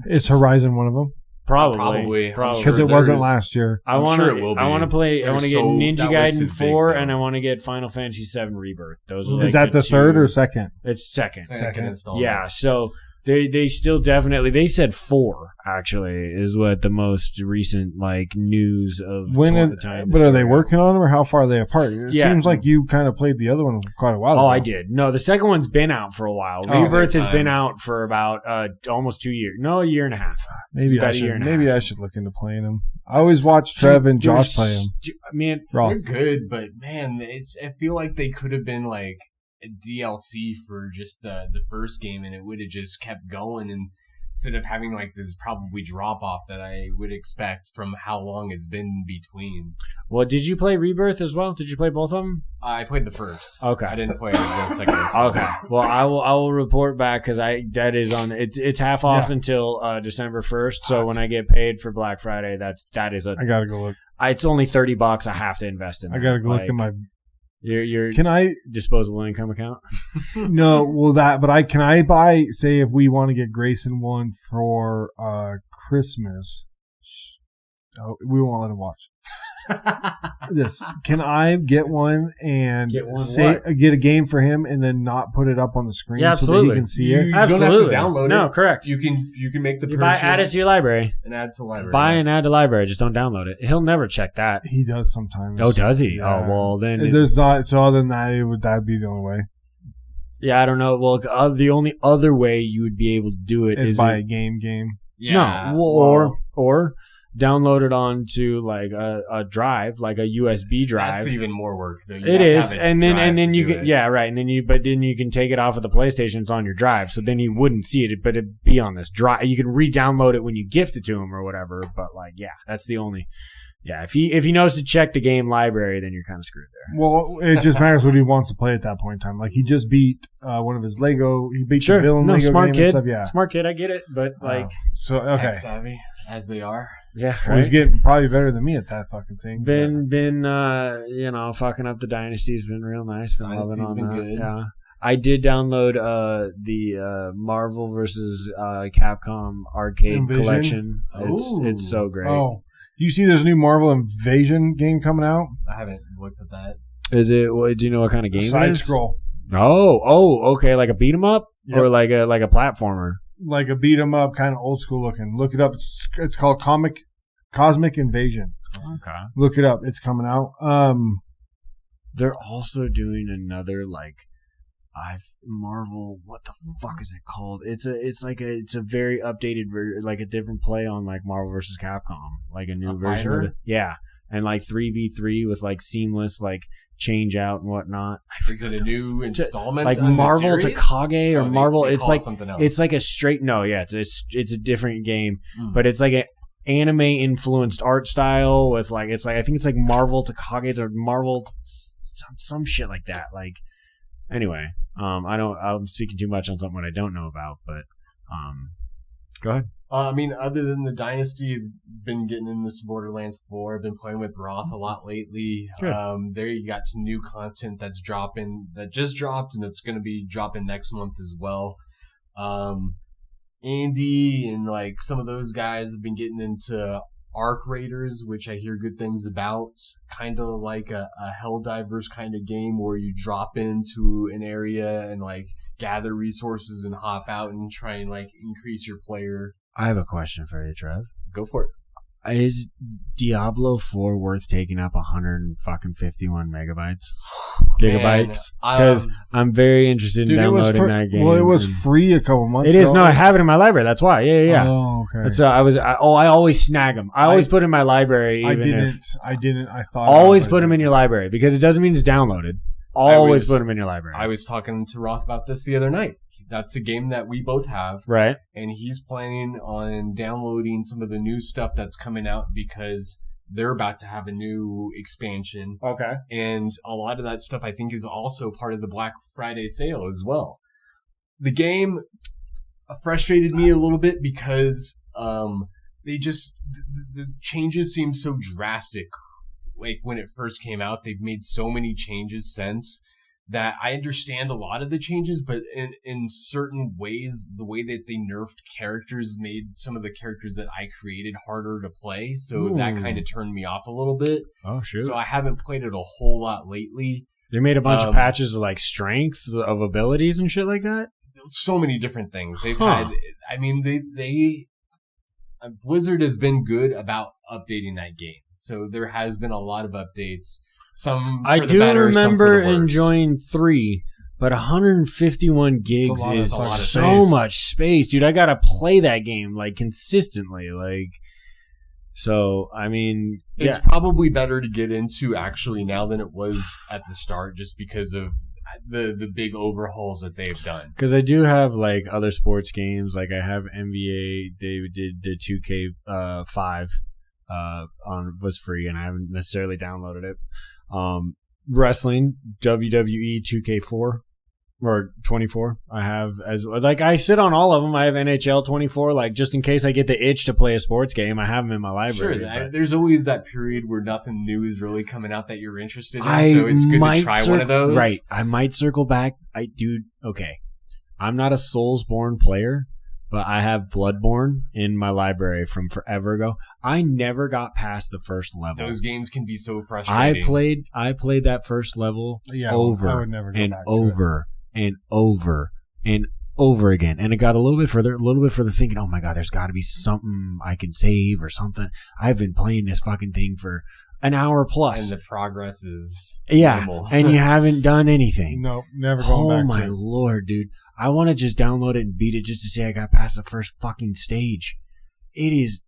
Is Horizon one of them? Probably because it wasn't last year. I want to get Ninja Gaiden 4 and I want to get Final Fantasy 7 Rebirth. Those are is that the third or second? It's second installment. Yeah, so they still definitely they said 4 actually is what the most recent news of the time. But are they working on them or how far are they apart? It seems like you kind of played the other one quite a while ago. Oh, I did. No, the second one's been out for a while. Rebirth has been out for about almost 2 years. No, a year and a half. Maybe I should look into playing them. I always watch Trev and Josh play them. Man, they're good, but man, I feel like they could have been DLC for just the first game, and it would have just kept going. And instead of having like this probably drop off that I would expect from how long it's been between. Well, did you play Rebirth as well? Did you play both of them? I played the first. Okay. I didn't play the second. Okay. Well, I will report back because that is on. It's half off until December 1st. So when I get paid for Black Friday, that is a. I gotta go look. It's only $30. I have to invest in. I gotta go look at my. Your can I disposable income account? No, well but can I buy, say if we want to get Grayson one for Christmas, we won't let him watch this. Can I get one and get a game for him and then not put it up on the screen so that he can see it? You don't have to download it. No, correct. You can make the purchase. Add it to your library. And add to library. Buy and add to library. Just don't download it. He'll never check that. He does sometimes. Oh, does he? Yeah. Oh, well then. There's not. So other than that, that'd be the only way. Yeah, I don't know. Well, the only other way you would be able to do it is buy a game. Yeah. No, or download it onto like a drive, like a USB drive. That's even more work. Though. It is, and then you can and then you can take it off of the PlayStation. It's on your drive, so then you wouldn't see it, but it'd be on this drive. You can re-download it when you gift it to him or whatever. But that's the only. Yeah, if he knows to check the game library, then you're kind of screwed there. Well, it just matters what he wants to play at that point in time. Like he just beat one of his Lego. He beat the villain Lego smart game kid. and stuff. Yeah, smart kid. I get it, but so okay, tech savvy as they are. Yeah, well, he's getting probably better than me at that fucking thing. Been fucking up the Dynasty's been real nice. Been loving on that. Good. Yeah, I did download the Marvel versus Capcom arcade collection. It's so great. Oh, you see, there's a new Marvel Invasion game coming out. I haven't looked at that. Is it? Do you know what kind of game it is? Side scroll. Oh, okay, like a beat 'em up or like a platformer. Like a beat 'em up, kind of old school looking. Look it up. It's called Cosmic Invasion. Okay. Look it up. It's coming out. They're also doing another Marvel. What the fuck is it called? It's a very updated like a different play on like Marvel versus Capcom, like a new version of it. Yeah, and like 3v3 with like seamless like change out and whatnot. Is it a new installment? Like Marvel to Kage or Marvel? It's like something else. It's like a straight it's a different game, but it's like an anime influenced art style with I think it's like Marvel to Kage or Marvel some shit like that. Like anyway, I'm speaking too much on something I don't know about, but go ahead. I mean, other than the Dynasty, I've been getting in this Borderlands 4. I've been playing with Roth a lot lately. There you got some new content that just dropped, and it's going to be dropping next month as well. Andy and like some of those guys have been getting into Arc Raiders, which I hear good things about. Kind of like a Helldivers kind of game where you drop into an area and like gather resources and hop out and try and like increase your player. I have a question for you, Trev. Go for it. Is Diablo 4 worth taking up 151 gigabytes? Because I'm very interested in downloading that game. Well, it was free a couple months ago. It is. No, I have it in my library. That's why. Yeah. Oh, okay. I always snag them. I always put them in my library. I didn't. I thought. Always put them in your library because it doesn't mean it's downloaded. Always put them in your library. I was talking to Roth about this the other night. That's a game that we both have. Right. And he's planning on downloading some of the new stuff that's coming out because they're about to have a new expansion. Okay. And a lot of that stuff I think is also part of the Black Friday sale as well. The game frustrated me a little bit because the changes seem so drastic. Like when it first came out, they've made so many changes since that I understand a lot of the changes, but in certain ways, the way that they nerfed characters made some of the characters that I created harder to play. So that kind of turned me off a little bit. Oh, shoot. So I haven't played it a whole lot lately. They made a bunch of patches of like strength of abilities and shit like that? So many different things. They've had, I mean, Blizzard has been good about updating that game. So there has been a lot of updates. Some for the better, some for the worse. Enjoying 3, but 151 gigs is so much space, dude. I gotta play that game like consistently, like. So I mean, it's probably better to get into actually now than it was at the start, just because of the big overhauls that they've done. Because I do have like other sports games, like I have NBA. They did the 2K5 was free, and I haven't necessarily downloaded it. Wrestling, WWE 2K4 or 24. I have I sit on all of them. I have NHL 24, like just in case I get the itch to play a sports game. I have them in my library. Sure, there's always that period where nothing new is really coming out that you're interested in. So it's good to try one of those. Right, I might circle back. Okay, I'm not a Soulsborne player, but I have Bloodborne in my library from forever ago. I never got past the first level. Those games can be so frustrating. I played that first level over I would never go and back to over and over and over again. And it got a little bit further, thinking, oh my God, there's got to be something I can save or something. I've been playing this fucking thing for an hour plus. And the progress is minimal. And you haven't done anything. Nope, never going back. Oh my Lord, dude. I want to just download it and beat it just to say I got past the first fucking stage. It is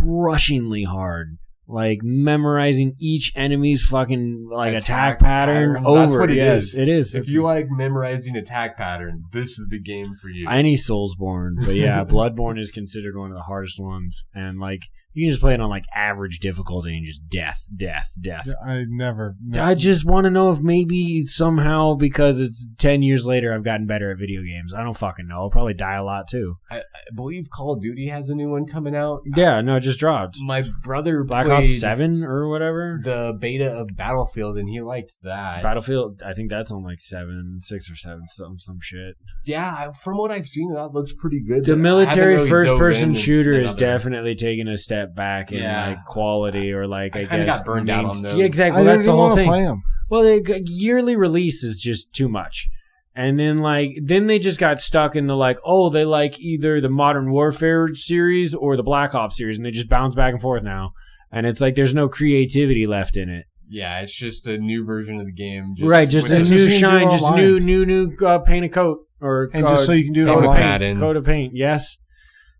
crushingly hard. Like memorizing each enemy's fucking attack pattern over. That's what it is. It is. If you like memorizing attack patterns, this is the game for you. Any Soulsborne, but yeah, Bloodborne is considered one of the hardest ones, and like you can just play it on like average difficulty and just death. Yeah, I never. I just want to know if maybe somehow because it's 10 years later I've gotten better at video games. I don't fucking know. I'll probably die a lot too. I believe Call of Duty has a new one coming out. Yeah, no, it just dropped. My brother Black Ops 7 or whatever. The beta of Battlefield, and he liked that. Battlefield, I think that's on like 6 or 7, some shit. Yeah, from what I've seen, that looks pretty good. The military really first-person shooter is definitely taking a step back in like quality, or like I guess got burned out on those. Yeah, exactly. Well, that's the whole thing. Well, the yearly release is just too much. And then they just got stuck in the they like either the Modern Warfare series or the Black Ops series, and they just bounce back and forth now. And it's like there's no creativity left in it. Yeah, it's just a new version of the game. Just a new shine, just new paint a coat, or just so you can do it coat of paint. Yes.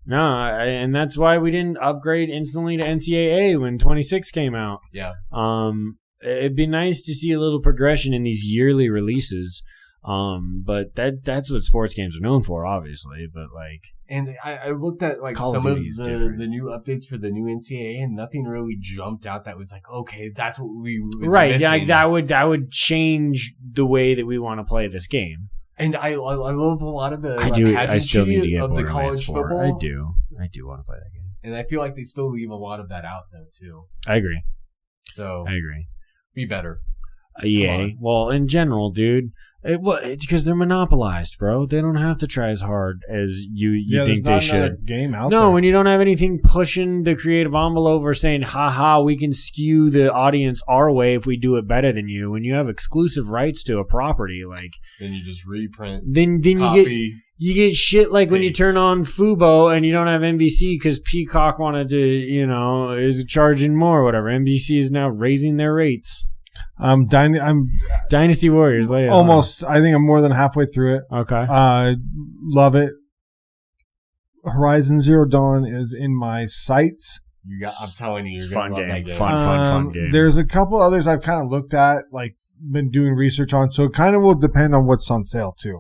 No, and that's why we didn't upgrade instantly to NCAA when 26 came out. Yeah. It'd be nice to see a little progression in these yearly releases. But that's what sports games are known for, obviously. But and I looked at Call some of the new updates for the new NCAA, and nothing really jumped out that was okay, that's what we was right. missing. Yeah, that would change the way that we want to play this game. And I love a lot of the I still need to get of the college football. I do want to play that game, and I feel like they still leave a lot of that out though too. I agree. So I agree. Be better. EA. Well, in general, dude, it's because they're monopolized, bro. They don't have to try as hard as you think they should. Game out there. When you don't have anything pushing the creative envelope or saying, "Ha, we can skew the audience our way if we do it better than you." When you have exclusive rights to a property, then you just reprint. Then copy, you get shit like when you turn on Fubo and you don't have NBC because Peacock wanted to, is charging more or whatever. NBC is now raising their rates. I'm Dynasty Warriors. Almost. I think I'm more than halfway through it. Okay. Love it. Horizon Zero Dawn is in my sights. I'm telling you, you're fun gonna love game. that game. Fun game. There's a couple others I've kind of looked at, been doing research on. So it kind of will depend on what's on sale too.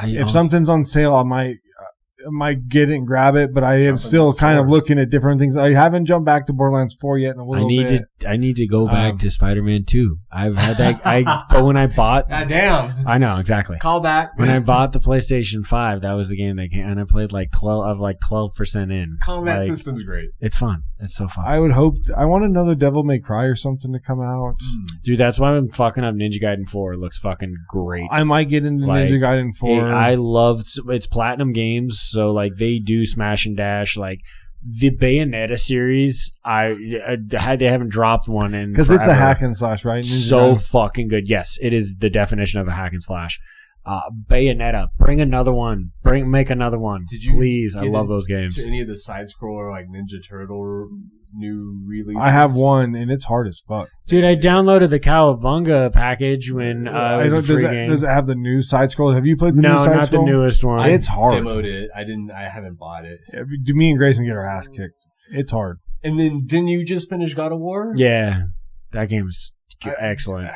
If something's on sale, I might get it and grab it, but I am still kind of looking at different things. I haven't jumped back to Borderlands 4 yet in a little bit. I need to go back to Spider-Man 2. I've had that. But when I bought, damn, I know exactly. Call back. When I bought the PlayStation 5, that was the game that came, and I played 12% in. Combat system's great. It's fun. It's so fun. I would hope. I want another Devil May Cry or something to come out. Dude, that's why I'm fucking up Ninja Gaiden 4. It looks fucking great. I might get into Ninja Gaiden 4. I love it's Platinum Games, so they do smash and dash. The Bayonetta series, they haven't dropped one in because it's a hack and slash, right? Fucking good. Yes, it is the definition of a hack and slash. Bayonetta, bring another one. Make another one, please. I love those games. To any of the side scroller Ninja Turtle new releases? I have one, and it's hard as fuck. Dude, I downloaded the Cowabunga package when it was a free game. Does it have the new side scroll? Have you played the new side scroll? No, not the newest one. It's hard. I demoed it. I haven't bought it. Yeah, me and Grayson get our ass kicked. It's hard. And then didn't you just finish God of War? Yeah. That game was excellent.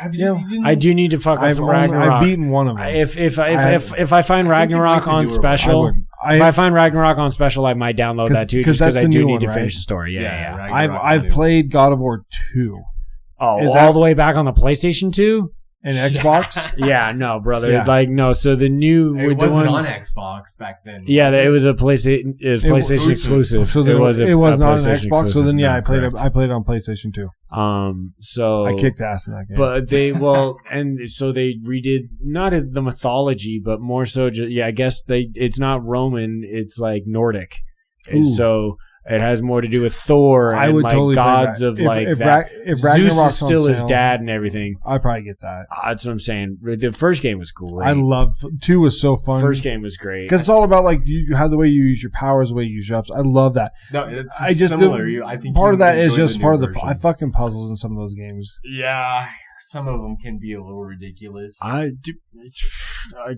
I do need to fuck with some Ragnarok. I've beaten one of them. If I find Ragnarok on special, if I find Ragnarok on special, I might download that too, just because I do need to finish the story. Yeah. I've played God of War 2. Oh, is all the way back on the PlayStation 2? And Xbox? Yeah, no, brother. Yeah. Like, no. So the new... It wasn't on Xbox back then. Yeah, it was a PlayStation. It was PlayStation exclusive. So it was not an Xbox. So then, I played it on PlayStation 2. So I kicked ass in that game. But and so they redid not the mythology, but more so just I guess it's not Roman. It's like Nordic. And so it has more to do with Thor and like totally gods of if Zeus is still his dad and everything. I'd probably get that. That's what I'm saying. The first game was great. I loved 2 was so fun. First game was great because it's all about like how the way you use your powers, the way you use your ups. I love that. No, it's similar. I think part of that is just part of the fucking puzzles in some of those games. Yeah. Some of them can be a little ridiculous. I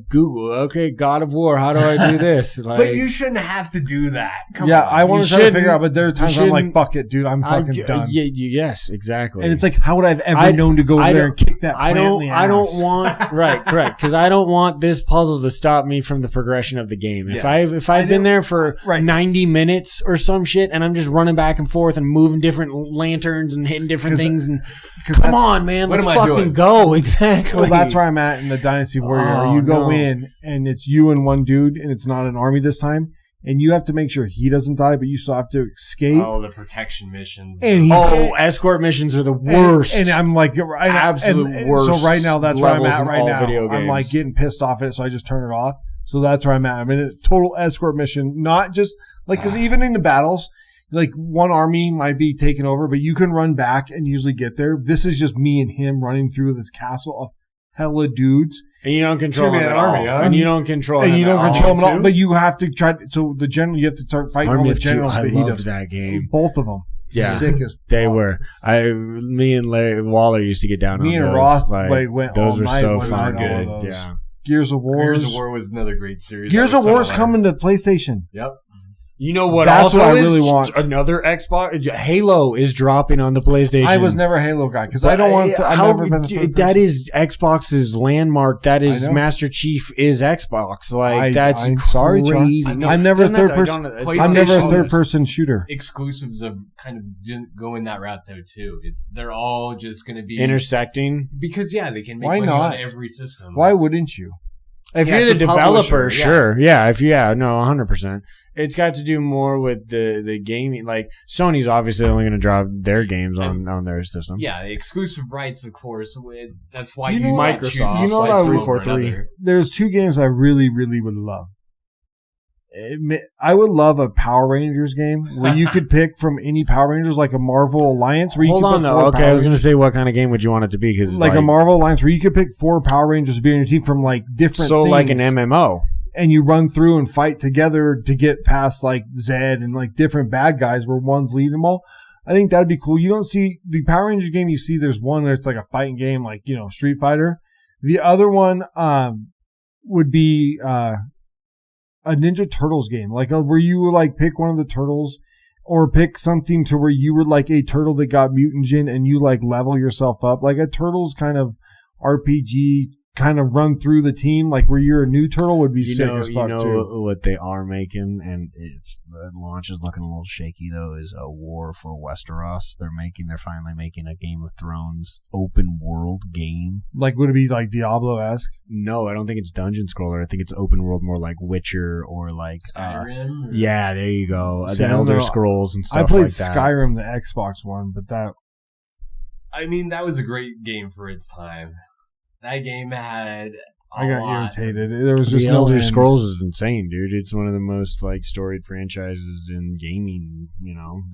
Google, okay, God of War, how do I do this? Like, but you shouldn't have to do that. Come on. I want to try to figure out, but there are times I'm like, fuck it, dude, I'm fucking done. Yes, exactly. And it's like, how would I have ever known to go there and kick that plant in the ass? I don't want, right, correct, because I don't want this puzzle to stop me from the progression of the game. If I've been there for 90 minutes or some shit, and I'm just running back and forth and moving different lanterns and hitting different things, and come on, man, let's fucking go. Exactly. Well, that's where I'm at in the Dynasty Warrior. You go in, and it's you and one dude, and it's not an army this time, and you have to make sure he doesn't die, but you still have to escape. Oh, the protection missions. And escort missions are the worst. And I'm like, absolute worst. So right now, that's where I'm at right now. I'm like getting pissed off at it, so I just turn it off. So that's where I'm at. I'm in a total escort mission, not just like, because even in the battles, like one army might be taken over, but you can run back and usually get there. This is just me and him running through this castle of hella dudes. And you don't control them at all. Huh? And you don't control them at all. But you have to try. So the general, you have to start fighting all the generals. I loved that game. Both of them. Yeah, sick as fuck. They were. Me and Larry Waller used to get down on those. Me and Roth went those all were night. so fun. Good. Yeah. Gears of War. Gears of War was another great series. Gears of War is coming to PlayStation. Yep. You know what? That's also what I really want. Another Xbox. Halo is dropping on the PlayStation. I was never a Halo guy because I don't want. I've never been a third that is Xbox's landmark. That is Master Chief is Xbox. Like that's I'm sorry, crazy. I'm never a third person. I'm never a third person shooter. Exclusives of kind of didn't go in that route though too. They're all just going to be intersecting because they can make money on every system. Why wouldn't you? If you're the developer, sure. Yeah, 100%. It's got to do more with the gaming. Like, Sony's obviously only going to drop their games on their system. Yeah, the exclusive rights, of course. That's why Microsoft. You know what 343. There's 2 games I really, really would love. I would love a Power Rangers game where you could pick from any Power Rangers, like a Marvel Alliance. Where Hold on, though. Okay, I was going to say, what kind of game would you want it to be? Because like a Marvel Alliance where you could pick 4 Power Rangers to be on your team from like different. So things, like an MMO, and you run through and fight together to get past like Zed and like different bad guys where one's leading them all. I think that'd be cool. You don't see the Power Rangers game. You see, there's one that's like a fighting game, like Street Fighter. The other one would be a Ninja Turtles game, like where you would like pick one of the turtles or pick something to where you were like a turtle that got mutagen and you like level yourself up, like a Turtles kind of RPG kind of run through the team, like where you're a new turtle would be sick as fuck too. What they are making, and the launch is looking a little shaky though, is a War for Westeros. They're finally making a Game of Thrones open world game. Like, would it be like Diablo-esque? No, I don't think it's dungeon scroller. I think it's open world, more like Witcher or like Skyrim. Yeah, there you go. The Elder Scrolls and stuff. I played like that. Skyrim, the Xbox one, but that. I mean, that was a great game for its time. That game had I got irritated. There was just the Elder Scrolls is insane, dude. It's one of the most like storied franchises in gaming.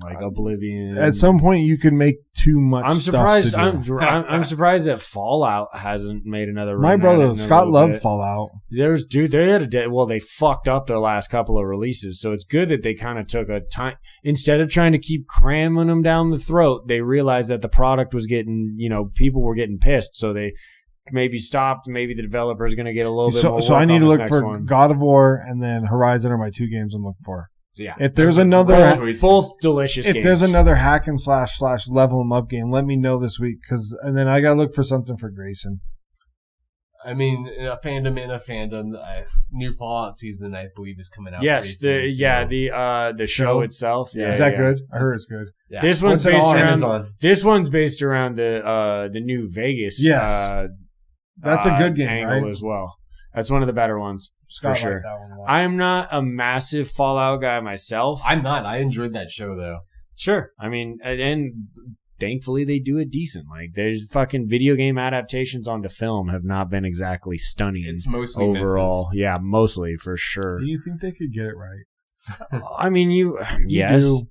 Like Oblivion. At some point, you could make too much. I'm surprised. I'm surprised that Fallout hasn't made another. My brother Scott loved Fallout. They fucked up their last couple of releases, so it's good that they kind of took a time instead of trying to keep cramming them down the throat. They realized that the product was getting, people were getting pissed, so they maybe stopped. Maybe the developer is going to get a little bit more. So I need to look for God of War and then Horizon are my 2 games I'm looking for. Yeah. If there's another both delicious if games. there's another hack and slash level 'em up game, let me know this week and then I gotta look for something for Grayson. I mean, a fandom in a fandom. New Fallout season, I believe, is coming out. Yes, the show itself. Yeah, is that good? I heard it's good. Yeah. This one's based around Amazon. This one's based around the New Vegas. Yes, that's a good game, angle right? as well. That's one of the better ones for sure. That one a lot. I am not a massive Fallout guy myself. I'm not. I enjoyed that show though. Sure, I mean, and thankfully they do it decent. Like there's fucking video game adaptations onto film have not been exactly stunning. It's mostly overall, misses. Yeah, mostly for sure. Do you think they could get it right? I mean, yes. do.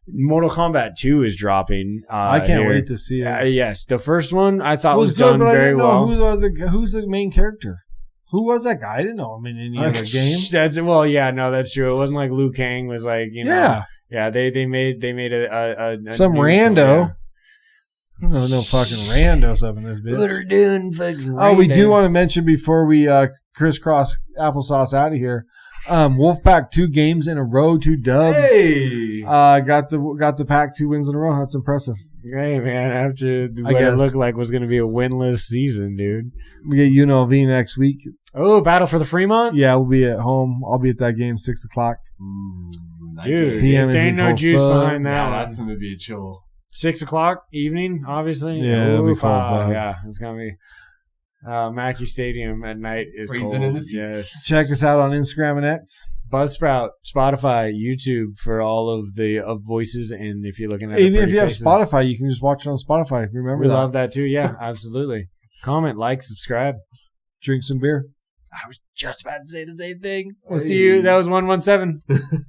Mortal Kombat 2 is dropping. I can't wait to see it. Yes, the first one I thought was good, done but very well. Who's the main character? Who was that guy? I didn't know him in any other game. That's true. It wasn't like Liu Kang was like, yeah. They made a some new rando. No fucking randos up in this bitch. What are doing, fucking randos? Oh, we do want to mention before we crisscross applesauce out of here. Wolfpack 2 games in a row, 2 dubs. Hey, got the pack 2 wins in a row. That's impressive. Hey man, after what it looked like was going to be a winless season, dude. We get UNLV next week. Oh, Battle for the Fremont? Yeah, we'll be at home. I'll be at that game 6:00. Dude, PM there ain't no juice behind that one. That's going to be a chill. 6:00 evening, obviously. Yeah, it'll be fun. Yeah, it's gonna be. Mackey Stadium at night is Freezing cold. in the seats. Yes. Check us out on Instagram and X. Buzzsprout, Spotify, YouTube for all of the voices, and if you're looking at Even if you have faces, Spotify, you can just watch it on Spotify. If you remember we that. love that too. Yeah, absolutely. Comment, like, subscribe. Drink some beer. I was just about to say the same thing. We'll see you. That was 117.